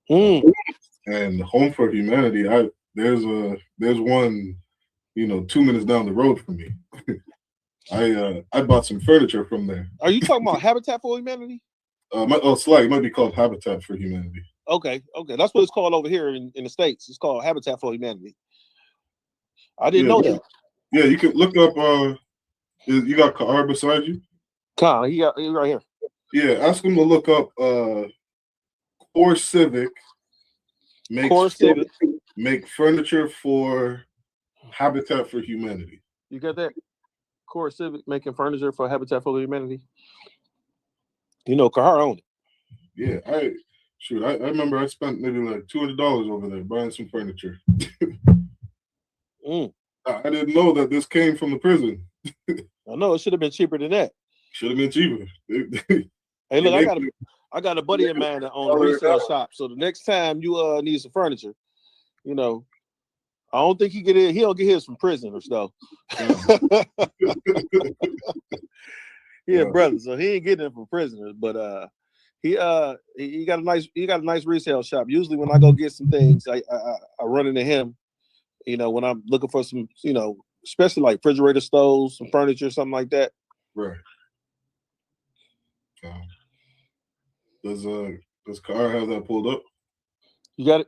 And Home for Humanity, there's one, you know, 2 minutes down the road from me. I bought some furniture from there. Are you talking about Habitat for Humanity? It might be called Habitat for Humanity. Okay, that's what it's called over here in the States. It's called Habitat for Humanity. I didn't know that. Yeah, you can look up. You got Kaar beside you? Kaar, he right here. Yeah, ask him to look up Core Civic. Make furniture for Habitat for Humanity. You got that? Core Civic making furniture for Habitat for Humanity. You know, Kahar owned it. Yeah, I remember I spent maybe like $200 over there buying some furniture. I didn't know that this came from the prison. I know it should have been cheaper than that. Should have been cheaper. Hey, look, I got a buddy of mine that owns a resale shop. So the next time you need some furniture, you know, I don't think he don't get his from prison or stuff. Yeah, brother. So he ain't getting it from prisoners, but he got a nice resale shop. Usually when I go get some things, I run into him. You know, when I'm looking for some, you know, especially like refrigerator stoves, some furniture, something like that. Right. Does Kahar have that pulled up? You got it?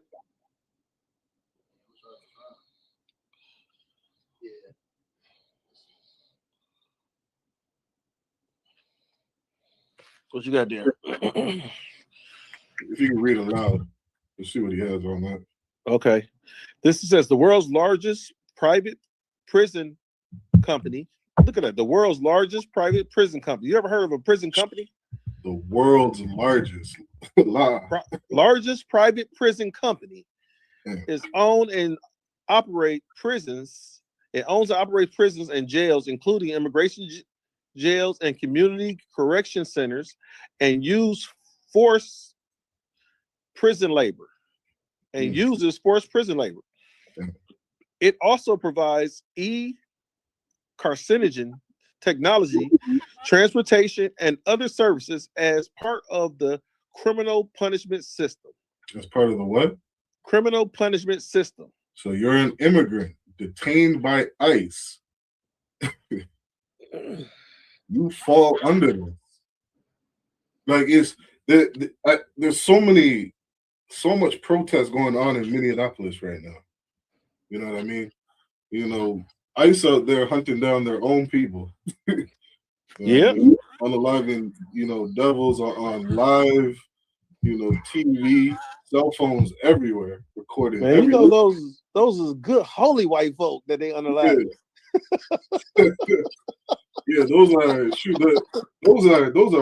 What you got there? If you can read aloud, let's see what he has on that. Okay. This says the world's largest private prison company. Look at that. The world's largest private prison company. You ever heard of a prison company? The world's largest. Largest private prison company is owned and operate prisons. It owns and operates prisons and jails, including immigration jails and community correction centers, and uses forced prison labor. It also provides carcinogen technology, transportation, and other services as part of the criminal punishment system. As part of the what? Criminal punishment system. So you're an immigrant detained by ICE. You fall under this. Like there's so much protest going on in Minneapolis right now. You know what I mean? You know, ICE out there hunting down their own people. Yeah. Unaliving, you know, devils on live, you know, TV, cell phones everywhere, recording. Man, you know those is good holy white folk that they unalive. Yeah, those are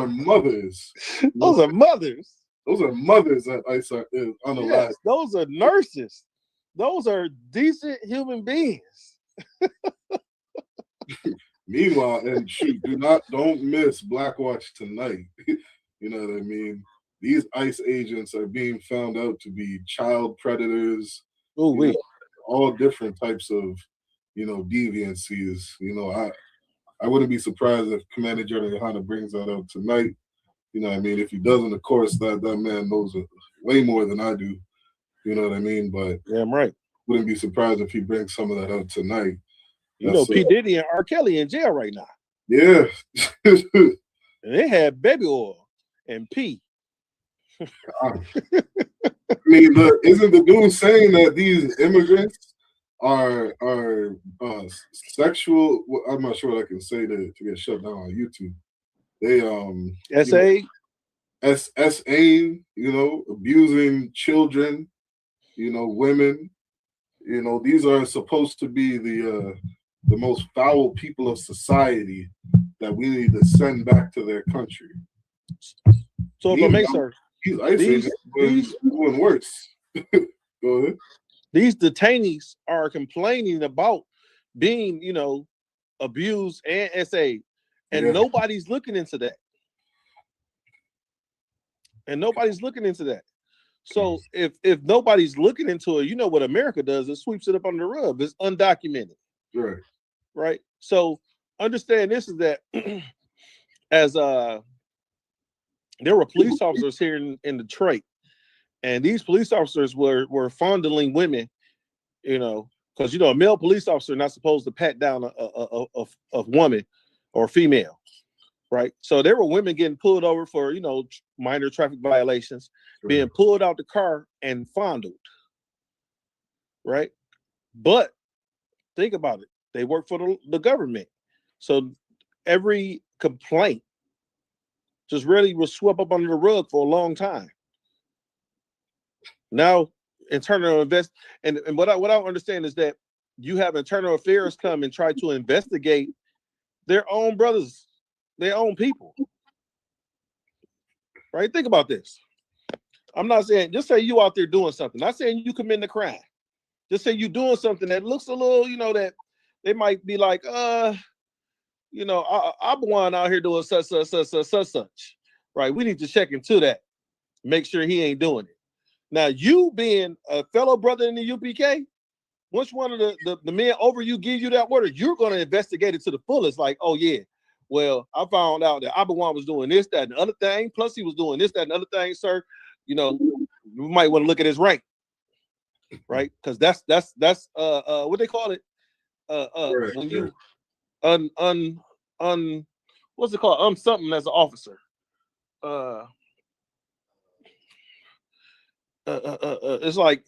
mothers. Those are mothers. Those are mothers that ICE is unalive. Yes, those are nurses. Those are decent human beings. Meanwhile, and don't miss Black Watch tonight. You know what I mean? These ICE agents are being found out to be child predators. All different types of, you know, deviancies. You know, I wouldn't be surprised if Commander General Yohana brings that out tonight. You know what I mean? If he doesn't, of course, that man knows way more than I do. You know what I mean? But yeah, I'm right. Wouldn't be surprised if he brings some of that out tonight. You know, P. Diddy and R. Kelly in jail right now. Yeah. And they had baby oil and pee. I mean, isn't the dude saying that these immigrants are sexual? Well, I'm not sure what I can say to get shut down on YouTube. They SA, you know, abusing children, you know, women. You know, these are supposed to be the most foul people of society that we need to send back to their country. So if I may, sir, these doing worse. Go ahead. These detainees are complaining about being, you know, abused and SA, and nobody's looking into that. So if nobody's looking into it, you know what America does? It sweeps it up under the rug. It's undocumented. Right. So understand this is that as there were police officers here in Detroit, and these police officers were fondling women, you know, because you know a male police officer not supposed to pat down a woman or female, right? So there were women getting pulled over for, you know, minor traffic violations, being pulled out the car and fondled, right? But think about it. They work for the government. So every complaint just really was swept up under the rug for a long time. Now, internal invest and what I don't understand is that you have internal affairs come and try to investigate their own brothers, their own people. Right? Think about this. I'm not saying, just say you out there doing something. Not saying you committing a crime. Just say you doing something that looks a little, that they might be like, Abawan out here doing such. Right? We need to check into that. Make sure he ain't doing it. Now, you being a fellow brother in the UPK, once one of the men over you give you that order, you're going to investigate it to the fullest. Like, oh yeah, well, I found out that Abawan was doing this, that, and the other thing. Plus, he was doing this, that, and the other thing, sir. We might want to look at his rank, right? Because that's what they call it. When you what's it called? Something as an officer. It's like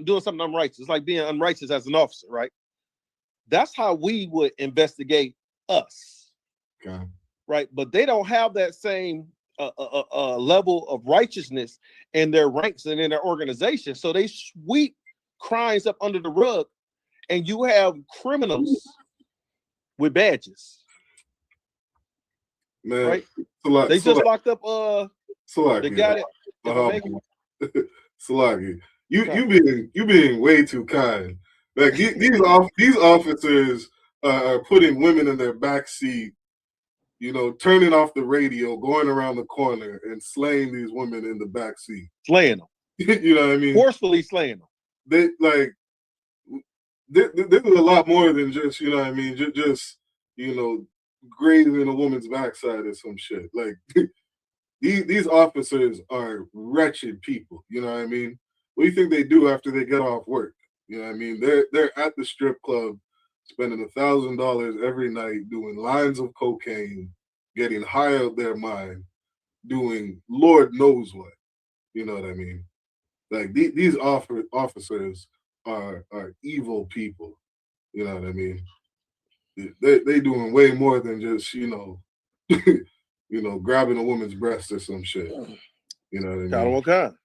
doing something unrighteous. It's like being unrighteous as an officer, right? That's how we would investigate us. Okay. Right, but they don't have that same level of righteousness in their ranks and in their organization. So they sweep crimes up under the rug, and you have criminals with badges. Man, right? They just locked up Salaki, the guy that Salaki. You being way too kind. Like these officers are putting women in their back seat, turning off the radio, going around the corner and slaying these women in the back seat. Slaying them. You know what I mean? Forcefully slaying them. There's a lot more than just, just grazing a woman's backside or some shit. Like these officers are wretched people. You know what I mean? What do you think they do after they get off work? You know what I mean? They're at the strip club spending $1,000 every night doing lines of cocaine, getting high out their mind, doing Lord knows what. You know what I mean? Like these officers are evil people. You know what I mean? They doing way more than just grabbing a woman's breast or some shit. You know what I mean? Kind.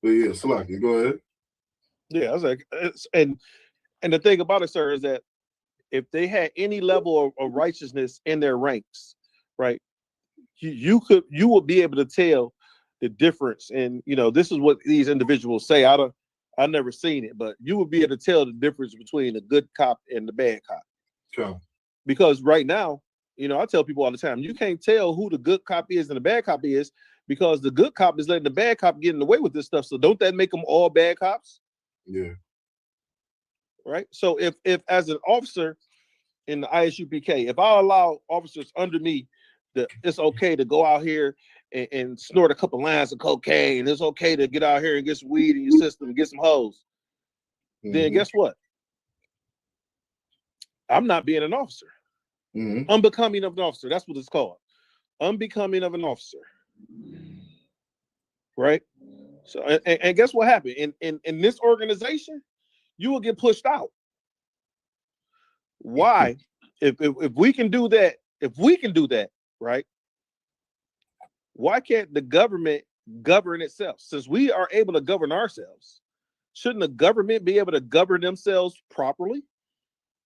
But yeah, Salaki, go ahead. Yeah, I was like, and the thing about it, sir, is that if they had any level of righteousness in their ranks, right, you would be able to tell the difference. And this is what these individuals say. I've never seen it, but you would be able to tell the difference between the good cop and the bad cop. Sure. Because right now, I tell people all the time, you can't tell who the good cop is and the bad cop is, because the good cop is letting the bad cop get in the way with this stuff. So don't that make them all bad cops? Yeah. Right. So if as an officer in the ISUPK, if I allow officers under me that it's okay to go out here and snort a couple lines of cocaine, and it's okay to get out here and get some weed in your system and get some hoes, then guess what? I'm not being an officer. Unbecoming of an officer. That's what it's called. Unbecoming of an officer. Right? So and guess what happened? In this organization, you will get pushed out. Why? If we can do that, right? Why can't the government govern itself? Since we are able to govern ourselves, shouldn't the government be able to govern themselves properly?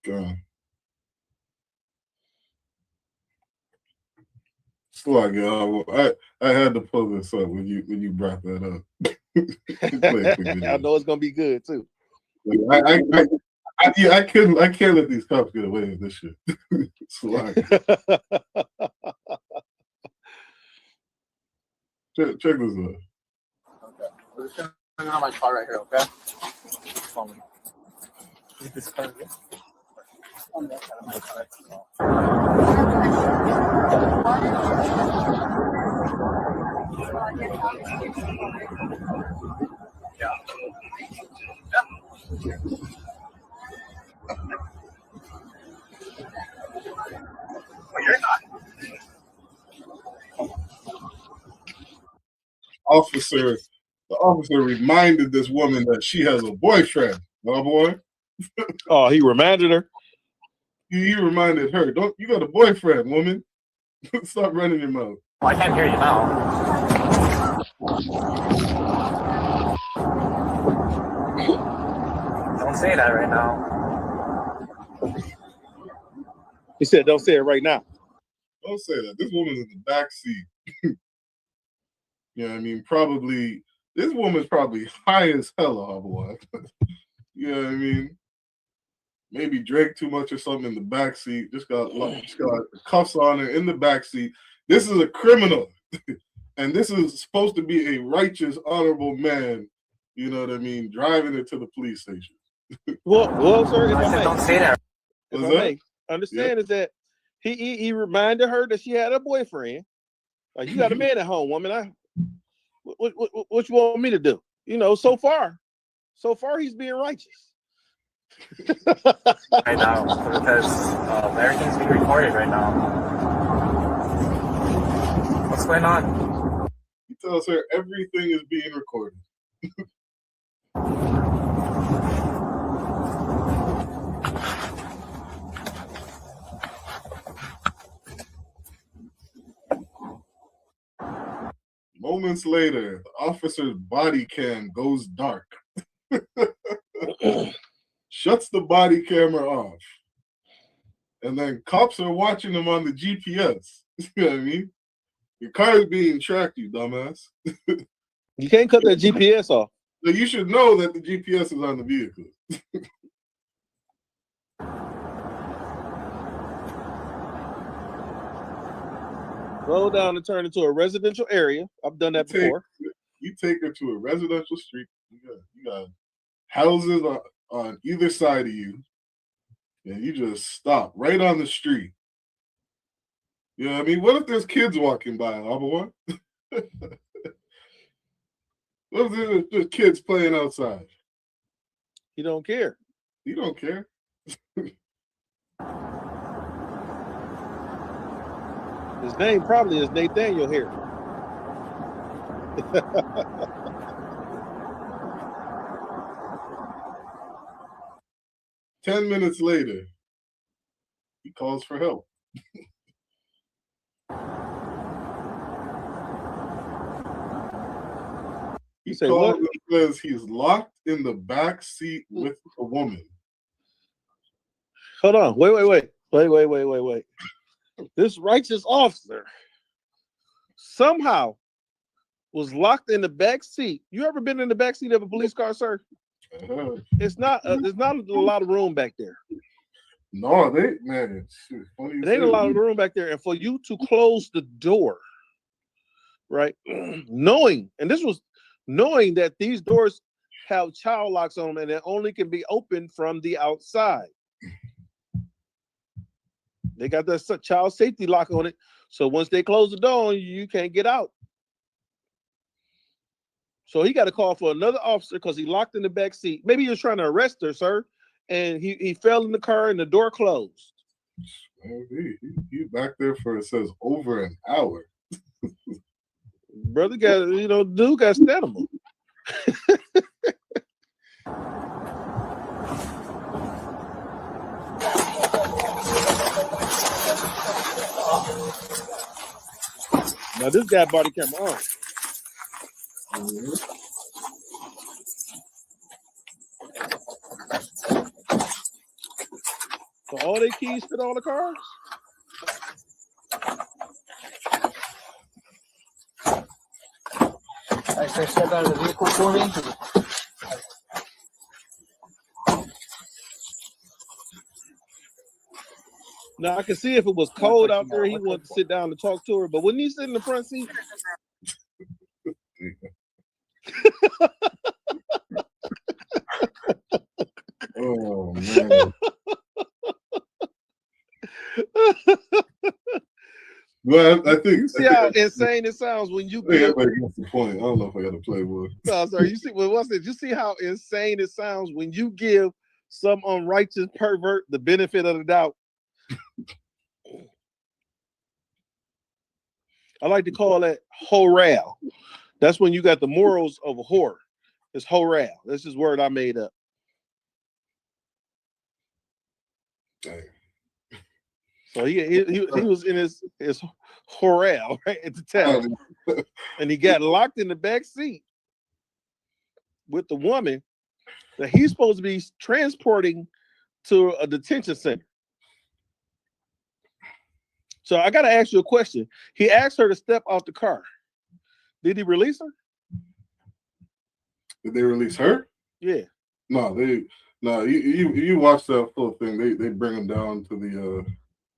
Yeah. Like, I had to pull this up when you brought that up. I know it's gonna be good too. I can't let these cops get away with this shit. Check this out. Okay, we're just turning on my car right here. Okay. Follow me. This car here. The officer reminded this woman that she has a boyfriend. Oh boy. Oh, he reminded her. He reminded her, you got a boyfriend, woman. Stop running your mouth. Oh, I can't hear you now. Don't say that right now. He said, "Don't say it right now." Don't say that. This woman's in the back seat. Yeah, I mean, probably this woman's probably high as hell, boy. Yeah, I mean, maybe drank too much or something in the back seat. Just got cuffs on her in the back seat. This is a criminal, and this is supposed to be a righteous, honorable man. You know what I mean? Driving her to the police station. Well, sir, if I may, Don't say that. if I may, understand is that he reminded her that she had a boyfriend. Like, you got a man at home, woman. What you want me to do? You know, so far he's being righteous. Right now, because everything's being recorded right now. What's going on? He tells her everything is being recorded. Moments later, the officer's body cam goes dark. Shuts the body camera off. And then cops are watching him on the GPS. You know what I mean? Your car is being tracked, you dumbass. You can't cut that GPS off. So you should know that the GPS is on the vehicle. Slow down and turn into a residential area. I've done that before. You take her to a residential street. You got houses on either side of you. And you just stop right on the street. You know what I mean? What if there's kids walking by, What if there's kids playing outside? He don't care. He don't care. His name probably is Nathaniel here. 10 minutes later, he calls for help. He calls and says he's locked in the back seat with a woman. Hold on. Wait. This righteous officer somehow was locked in the back seat. You ever been in the back seat of a police car, sir? There's not a lot of room back there. No, man, it's funny. It ain't a lot of room back there, and for you to close the door, right? knowing that these doors have child locks on them, and it only can be opened from the outside. They got that child safety lock on it, so once they close the door, you can't get out. So he got to call for another officer because he locked in the back seat. Maybe he was trying to arrest her, sir, and he fell in the car and the door closed. He's back there for, it says, over an hour. Brother got, dude got stamina. Now this guy body camera on. So all their keys fit all the cars? I said that the vehicle moving. Now I can see if it was cold out there, he wanted to sit down and talk to her. But wouldn't he sit in the front seat? Oh man. Well, I think you see how insane it sounds when you give. That's the point. I don't know if I got to play with. No, sorry. You see, what's it? You see how insane it sounds when you give some unrighteous pervert the benefit of the doubt. I like to call that horal. That's when you got the morals of a whore. It's horal. That's just word I made up. Dang. So he was in his horal right at the time, and he got locked in the back seat with the woman that he's supposed to be transporting to a detention center. So I got to ask you a question. He asked her to step out the car. Did he release her? Did they release her? Yeah. No, you watch that full thing. They bring him down to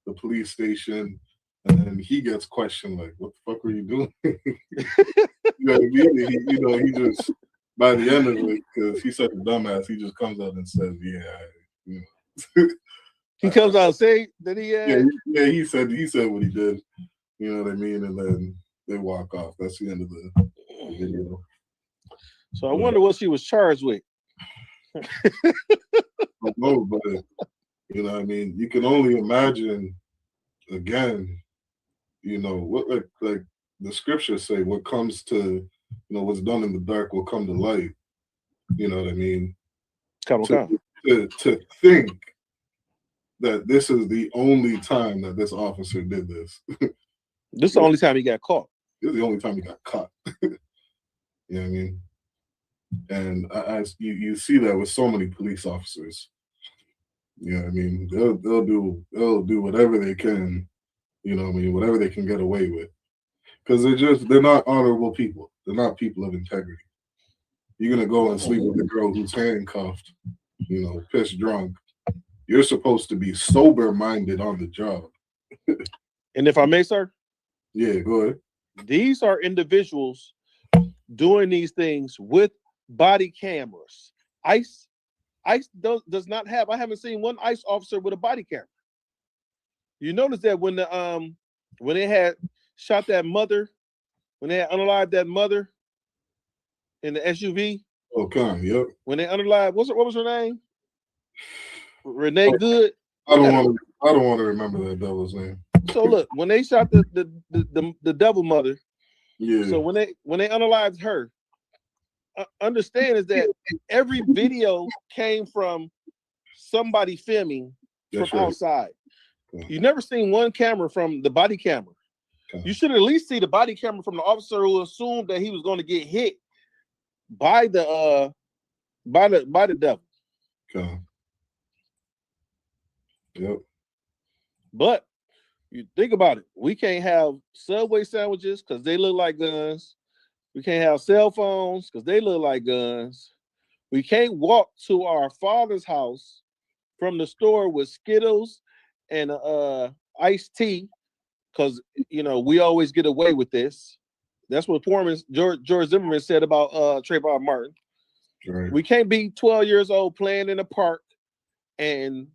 the police station, and then he gets questioned like, "What the fuck were you doing?" He just by the end of it, because he's such a dumbass, he just comes out and says, "Yeah, He comes out and say that he yeah, he said what he did. You know what I mean? And then they walk off. That's the end of the video. So I wonder what she was charged with. No, but you know what I mean? You can only imagine again, what like the scriptures say, what comes to what's done in the dark will come to light. You know what I mean? To think that this is the only time that this officer did this. This is the only time he got caught. This is the only time he got caught. You know what I mean? And you see that with so many police officers. You know what I mean? They'll do whatever they can, whatever they can get away with. Because they're not honorable people. They're not people of integrity. You're gonna go and sleep with a girl who's handcuffed, pissed drunk. You're supposed to be sober-minded on the job. And if I may, sir? Yeah, go ahead. These are individuals doing these things with body cameras. ICE does not have. I haven't seen one ICE officer with a body camera. You notice that when they had shot that mother, when they had unalived that mother in the SUV. Okay, yep. When they unalived, what was her name? Renee Good. I don't want to remember that devil's name. So look, when they shot the devil mother, yeah. So when they unalived her, understand is that every video came from somebody filming from outside. You never seen one camera from the body camera. You should at least see the body camera from the officer who assumed that he was going to get hit by the devil. Okay. Yep. But you think about it, we can't have Subway sandwiches because they look like guns. We can't have cell phones because they look like guns. We can't walk to our father's house from the store with Skittles and iced tea because we always get away with this. That's what George Zimmerman said about Trayvon Martin. Right. We can't be 12 years old playing in the park, and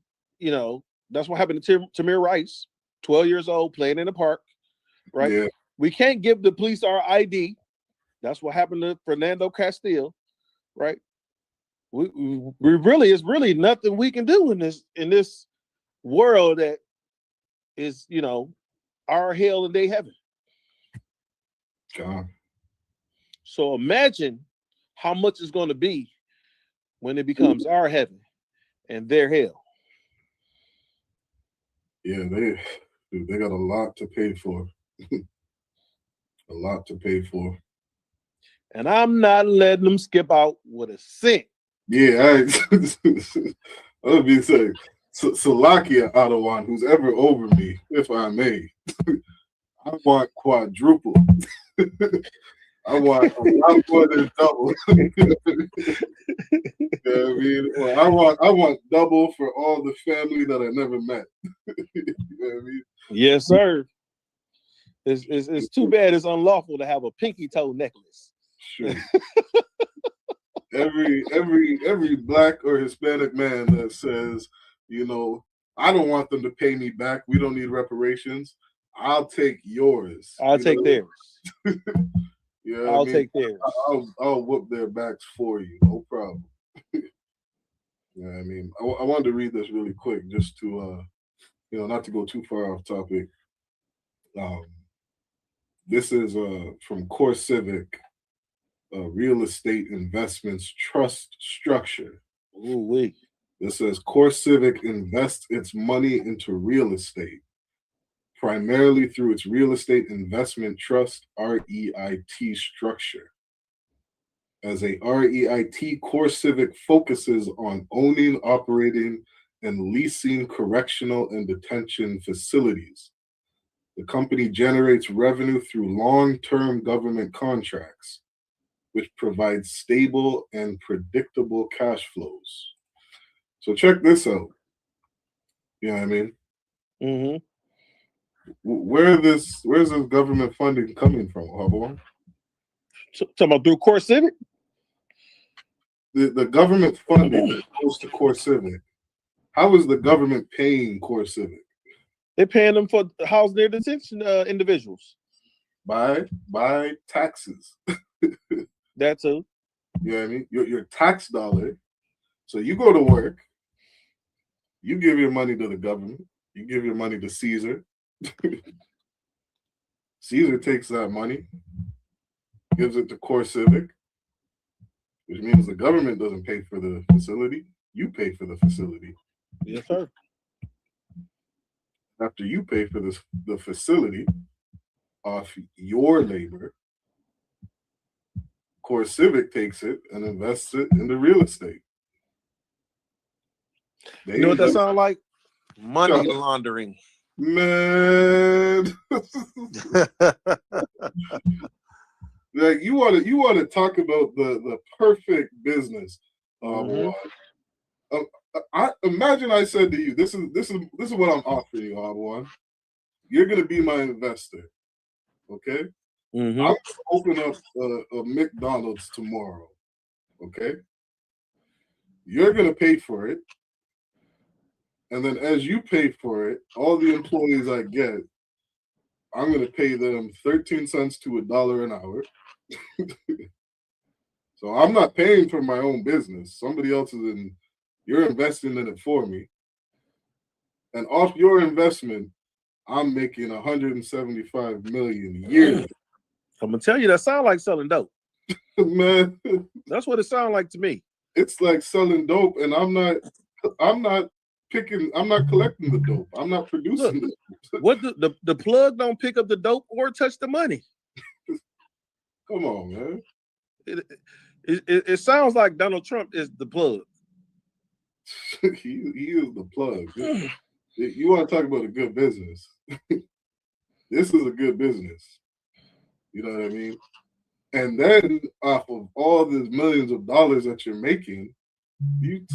that's what happened to Tamir Rice, 12 years old playing in the park, right? Yeah. We can't give the police our ID. That's what happened to Fernando Castile, right? We really, it's really nothing we can do in this world that is our hell and their heaven. God. So imagine how much it's going to be when it becomes our heaven and their hell. Yeah, they got a lot to pay for. A lot to pay for. And I'm not letting them skip out with a cent. Yeah, I would be saying, Salakia Adawan, who's ever over me, if I may, I want quadruple. I want a lot more than double. I want double for all the family that I never met. You know what I mean? Yes, sir. It's too bad it's unlawful to have a pinky toe necklace. Sure. every black or Hispanic man that says, I don't want them to pay me back. We don't need reparations. I'll take yours. I'll take theirs. Yeah, I'll take theirs. I'll whoop their backs for you. No problem. Yeah, I mean, I wanted to read this really quick just to, not to go too far off topic. This is from Core Civic, Real Estate Investments Trust Structure. Ooh-wee. It says Core Civic invests its money into real estate, primarily through its Real Estate Investment Trust, REIT structure. as a REIT, CoreCivic focuses on owning, operating, and leasing correctional and detention facilities. The company generates revenue through long-term government contracts, which provide stable and predictable cash flows. So check this out. You know what I mean? Mm-hmm. Where's this government funding coming from, Hubble? Talking about through CoreCivic? The government funding that goes to CoreCivic. How is the government paying CoreCivic? They're paying them for housing their detention individuals. By taxes. That too. You know what I mean? Your tax dollar. So you go to work, you give your money to the government, you give your money to Caesar. Caesar takes that money, gives it to CoreCivic, which means the government doesn't pay for the facility, you pay for the facility. Yes, sir. After you pay for the facility off your labor, CoreCivic takes it and invests it into real estate. You know what that sounds like? Money laundering. Man. Like you want to talk about the perfect business. I imagine I said to you, this is what I'm offering you, Abuan. You're gonna be my investor. Okay? I'm gonna open up a McDonald's tomorrow. Okay? You're gonna pay for it. And then as you pay for it, all the employees I get, I'm gonna pay them 13 cents to $1 an hour. So I'm not paying for my own business. Somebody else is you're investing in it for me. And off your investment, I'm making $175 million a year. I'm gonna tell you that sounds like selling dope. Man. That's what it sounds like to me. It's like selling dope, and I'm not collecting the dope. I'm not producing it. What the plug don't pick up the dope or touch the money. Come on, man. It sounds like Donald Trump is the plug. he is the plug. You want to talk about a good business? This is a good business. You know what I mean? And then off of all these millions of dollars that you're making, you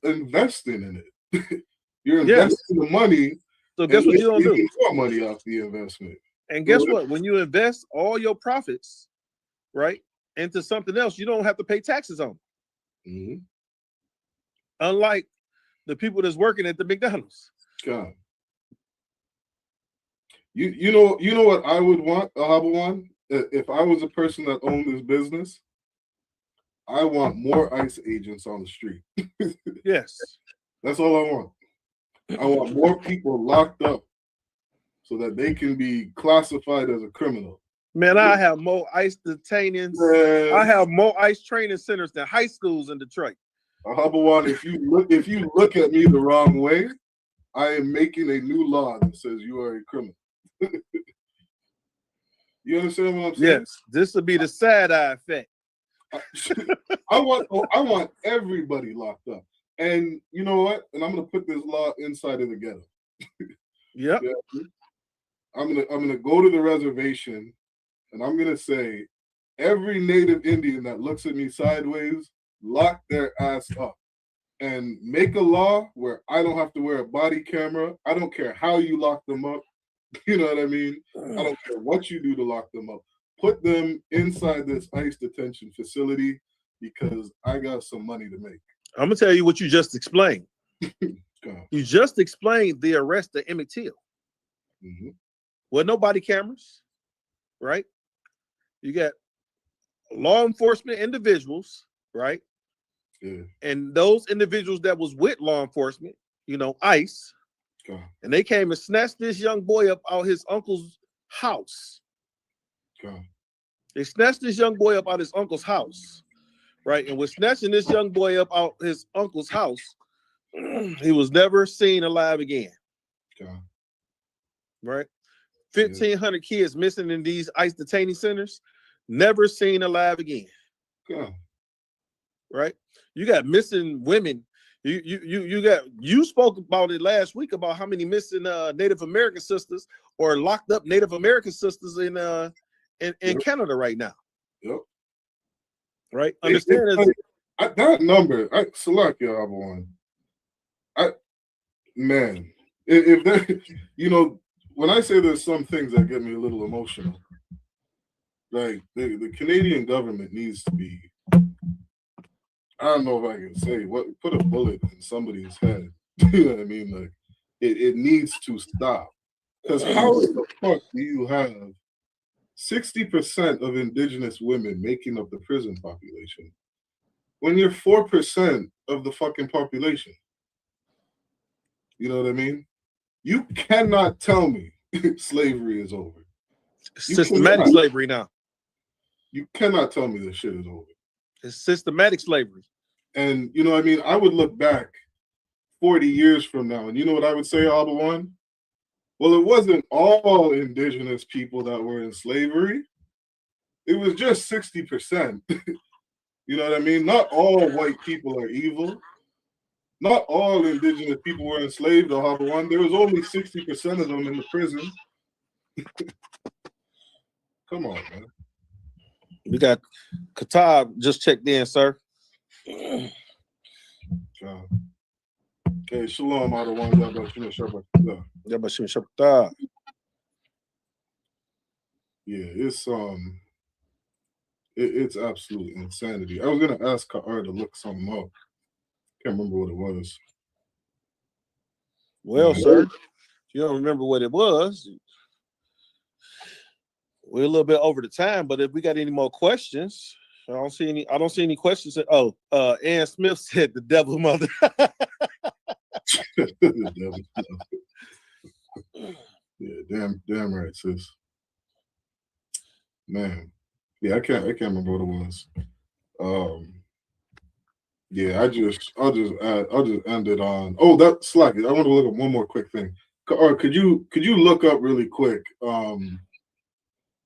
investing in it. You're investing the money. So guess what you don't do? More money off the investment. And guess what? When you invest all your profits, right, into something else, you don't have to pay taxes on it. Mm-hmm. Unlike the people that's working at the McDonald's. God. You know what I would want, Ahabawan? If I was a person that owned this business, I want more ICE agents on the street. Yes. That's all I want. I want more people locked up so that they can be classified as a criminal. Man, I have more ICE detainees. I have more ICE training centers than high schools in Detroit. Ahabawan, if you look at me the wrong way, I am making a new law that says you are a criminal. You understand what I'm saying? Yes, this will be the sad eye effect. I want everybody locked up. And you know what? And I'm gonna put this law inside of the ghetto. Yep. Yeah. I'm gonna go to the reservation and I'm gonna say every native Indian that looks at me sideways, lock their ass up. And make a law where I don't have to wear a body camera. I don't care how you lock them up. You know what I mean? I don't care what you do to lock them up. Put them inside this ICE detention facility because I got some money to make. I'm gonna tell you what you just explained. You just explained the arrest of Emmett Till. Mm-hmm. Well, no body cameras, right? You got law enforcement individuals, right? Yeah. And those individuals that was with law enforcement, ICE, and they came and snatched this young boy up out his uncle's house. They snatched this young boy up out his uncle's house, right? And with snatching this young boy up out his uncle's house, he was never seen alive again. Right? 1,500 kids missing in these ICE detaining centers, never seen alive again. right? You got missing women. You spoke about it last week about how many missing Native American sisters or locked up Native American sisters in Canada right now. Yep. Right. Understand that number. Select your other one. Man, if that, when I say there's some things that get me a little emotional, like the Canadian government needs to be, I don't know if I can say put a bullet in somebody's head. You know what I mean? Like it needs to stop. Because how the fuck do you have 60% of indigenous women making up the prison population when you're 4% of the fucking population? You know what I mean? You cannot tell me slavery is over. Systematic slavery now. You cannot tell me this shit is over. It's systematic slavery. And you know what I mean? I would look back 40 years from now, and you know what I would say, Alba One? Well, it wasn't all indigenous people that were in slavery. It was just 60%. You know what I mean? Not all white people are evil. Not all indigenous people were enslaved, Alba One. There was only 60% of them in the prison. Come on, man. We got Qatar just checked in, sir. Okay, shalom, Alba One. Yeah, it's absolute insanity. I was gonna ask Ka'ar to look something up. Can't remember what it was. Well, sir, if you don't remember what it was, we're a little bit over the time, but if we got any more questions, I don't see any questions. Ann Smith said the devil mother. The devil mother. Yeah, damn right, sis. Man. Yeah, I can't remember what it was. Yeah, I'll just end it on. Oh, that's Slack. I want to look at one more quick thing. Or could you look up really quick?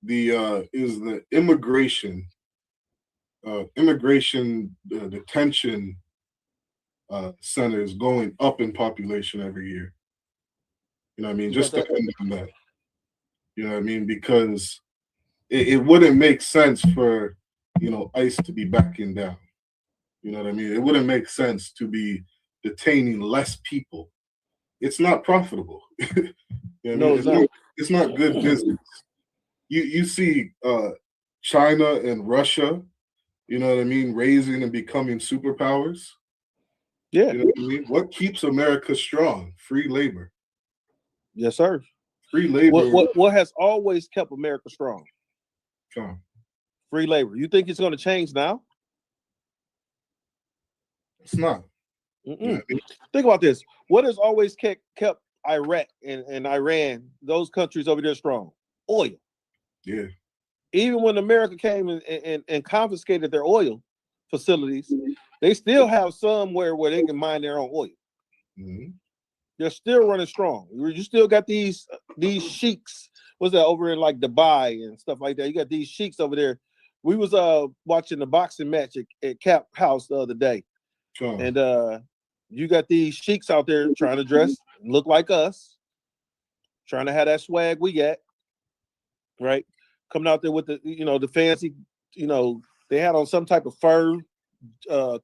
Is the immigration detention centers going up in population every year? You know what I mean? Just to end on that. You know what I mean? Because it wouldn't make sense for ICE to be backing down. You know what I mean? It wouldn't make sense to be detaining less people. It's not profitable. You know what I mean? It's not good business. You see China and Russia, you know what I mean, raising and becoming superpowers. Yeah. You know what I mean? What keeps America strong? Free labor. Yes, sir. Free labor. What has always kept America strong? Free labor. You think it's going to change now? It's not. Yeah. Think about this. What has always kept Iraq and Iran, those countries over there, strong? Oil. Yeah. Even when America came and confiscated their oil facilities, they still have somewhere where they can mine their own oil. Mm-hmm. They're still running strong. You still got these sheiks. What's that over in like Dubai and stuff like that? You got these sheiks over there. We was watching the boxing match at Cap House the other day. And you got these sheiks out there trying to dress, look like us, trying to have that swag we got, right? Coming out there with the fancy, they had on some type of fur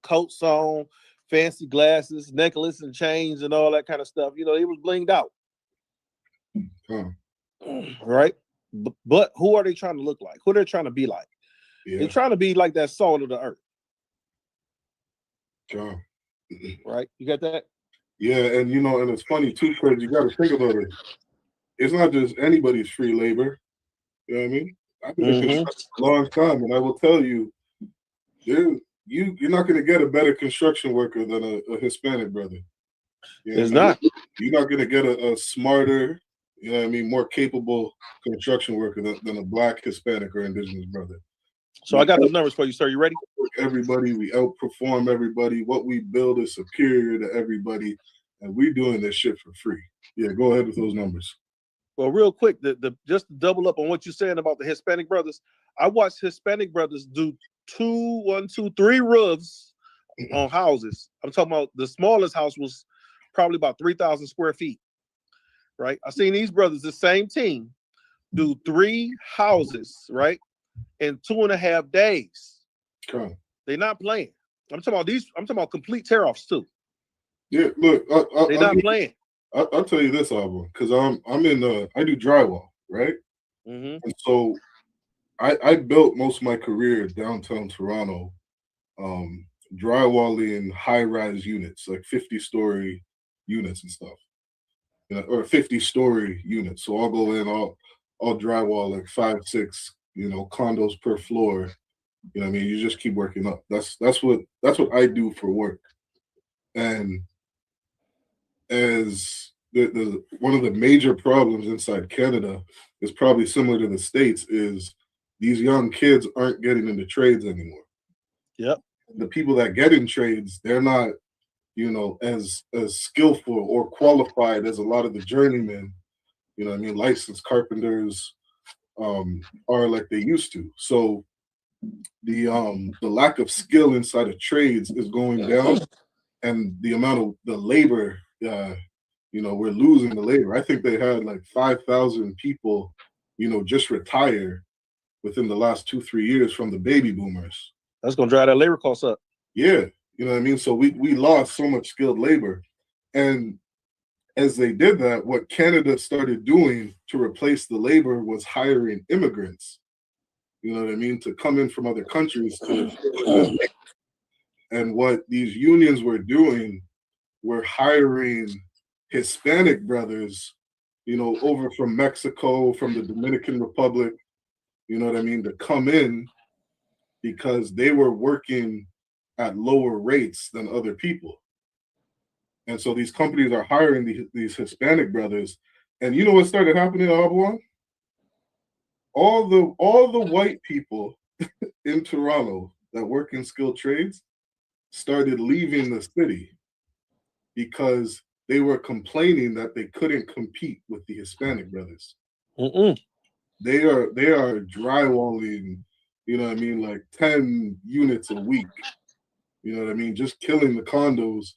coats on, fancy glasses, necklace and chains and all that kind of stuff. It was blinged out. Right? But who are they trying to look like? Who they're trying to be like? Yeah. They're trying to be like that salt of the earth. Right? You got that? Yeah, and and it's funny too, because you got to think about it. It's not just anybody's free labor. You know what I mean? I've been in construction a long time, and I will tell you, you're not going to get a better construction worker than a Hispanic brother. It's not. You're not going to get a smarter, more capable construction worker than a Black, Hispanic, or Indigenous brother. So I got the numbers for you, sir. You ready? Everybody, we outperform everybody. What we build is superior to everybody, and we're doing this shit for free. Yeah, go ahead with those numbers. Well, real quick, just to double up on what you're saying about the Hispanic brothers, I watched Hispanic brothers do 3 roofs on houses. I'm talking about the smallest house was probably about 3,000 square feet, right? I seen these brothers, the same team, do 3 houses, right, in 2.5 days. Okay. They're not playing. I'm talking about complete tear-offs too. Yeah, look, They're not playing. I'll tell you this, Alba, because I'm in I do drywall, right? Mm-hmm. And so I built most of my career downtown Toronto, drywalling high-rise units, like 50-story units and stuff, or 50-story units. So I'll go in, I'll drywall like 5, 6, condos per floor. You know what I mean? You just keep working up. That's what I do for work. And as the one of the major problems inside Canada is probably similar to the States is these young kids aren't getting into trades anymore. Yep. The people that get in trades, they're not, as skillful or qualified as a lot of the journeymen, licensed carpenters are like they used to. So the lack of skill inside of trades is going down, and the amount of the labor, we're losing the labor. I think they had like 5,000 people, just retire within the last 2-3 years from the baby boomers. That's gonna drive that labor cost up. Yeah, you know what I mean? So we lost so much skilled labor. And as they did that, what Canada started doing to replace the labor was hiring immigrants, you know what I mean, to come in from other countries. And what these unions were doing were hiring Hispanic brothers, over from Mexico, from the Dominican Republic, you know what I mean, to come in because they were working at lower rates than other people. And so these companies are hiring these Hispanic brothers. And you know what started happening in Ottawa? All the white people in Toronto that work in skilled trades started leaving the city because they were complaining that they couldn't compete with the Hispanic brothers. They are drywalling, you know what I mean, like 10 units a week. You know what I mean? Just killing the condos.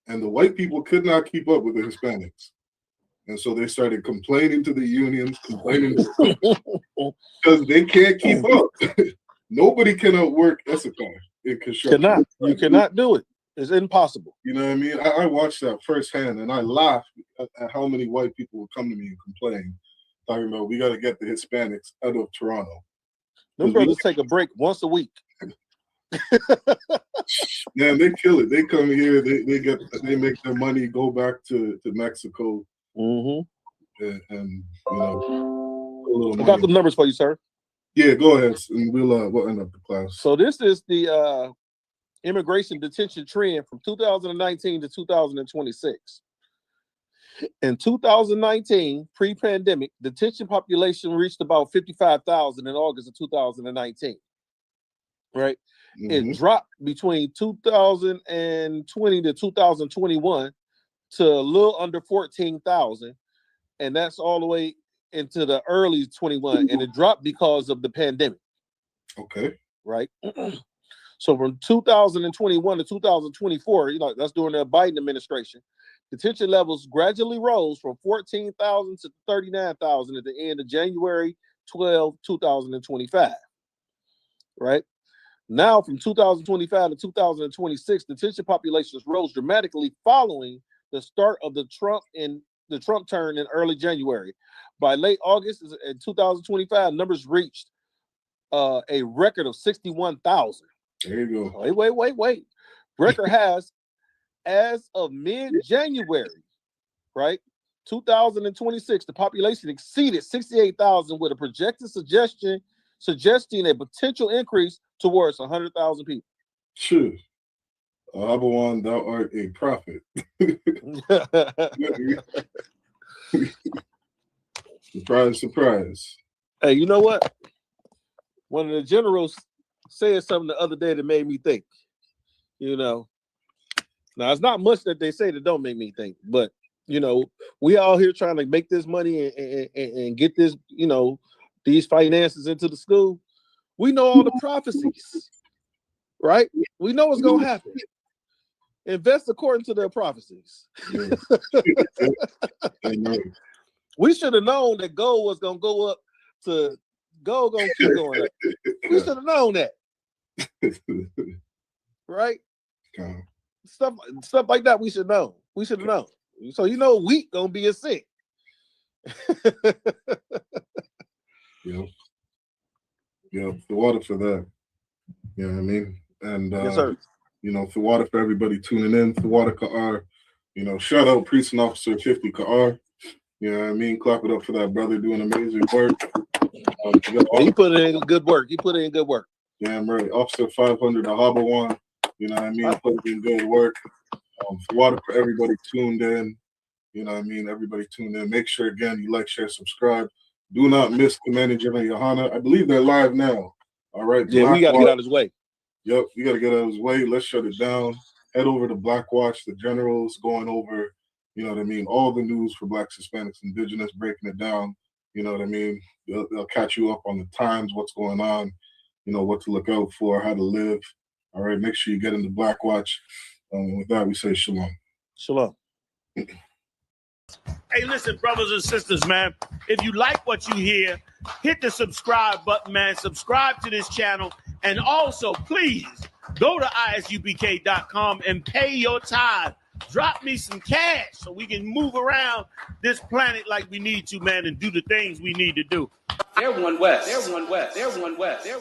And the white people could not keep up with the Hispanics. And so they started complaining to the unions, complaining because they can't keep up. Nobody can outwork Issachar in construction. You cannot do it. It's impossible. You know what I mean? I watched that firsthand, and I laughed at how many white people would come to me and complain, talking about we got to get the Hispanics out of Toronto. Them brothers take a break once a week. Man, they kill it. They come here, they make their money, go back to Mexico, and I got the numbers for you, sir. Yeah, go ahead, and we'll end up the class. So this is the immigration detention trend from 2019 to 2026. In 2019, pre-pandemic, detention population reached about 55,000 in August of 2019. Right? It dropped between 2020 to 2021 to a little under 14,000, and that's all the way into the early 21, and it dropped because of the pandemic. Okay. Right? So from 2021 to 2024, that's during the Biden administration, detention levels gradually rose from 14,000 to 39,000 at the end of January 12, 2025. Right? Now, from 2025 to 2026, detention populations rose dramatically following the start of the Trump turn in early January. By late August in 2025, numbers reached a record of 61,000. There you go. Wait. Record has, as of mid-January, right, 2026, the population exceeded 68,000 with a projected suggesting a potential increase towards 100,000 people. Sure. Abawan, thou art a prophet. Surprise, surprise. Hey, you know what? One of the generals said something the other day that made me think. Now it's not much that they say that don't make me think, but we all here trying to make this money and get this, these finances into the school. We know all the prophecies, right? We know what's gonna happen. Invest according to their prophecies. Yeah. Amen. We should have known that gold was gonna go up to gold gonna keep going up. We should have known that. Right? Stuff like that we should know. We should have known. So you know wheat gonna be a cent. Yep. Yep. The water for that. You know what I mean? And Yes, sir. you know, the water for everybody tuning in. The water Ka'ar. You know, shout out Precinct Officer 50 Ka'ar. You know what I mean? Clap it up for that brother doing amazing work. He put in good work. He put in good work. Damn right. Officer 500 Ahabawan. You know what I mean? Put in good work. For water for everybody tuned in. You know what I mean? Everybody tuned in. Make sure, again, you like, share, subscribe. Do not miss Commanding General Yohana. I believe they're live now. All right. Yeah, we got to get out of his way. Yep, we got to get out of his way. Let's shut it down. Head over to Black Watch. The generals going over, you know what I mean, all the news for Blacks, Hispanics, Indigenous, breaking it down. You know what I mean? They'll catch you up on the times, what's going on, you know, what to look out for, how to live. All right, make sure you get into Black Watch. With that, we say shalom. Shalom. Hey, listen, brothers and sisters, man. If you like what you hear, hit the subscribe button, man. Subscribe to this channel. And also, please, go to isubk.com and pay your tithe. Drop me some cash so we can move around this planet like we need to, man, and do the things we need to do. They're one West. They're one West. They're one West. They're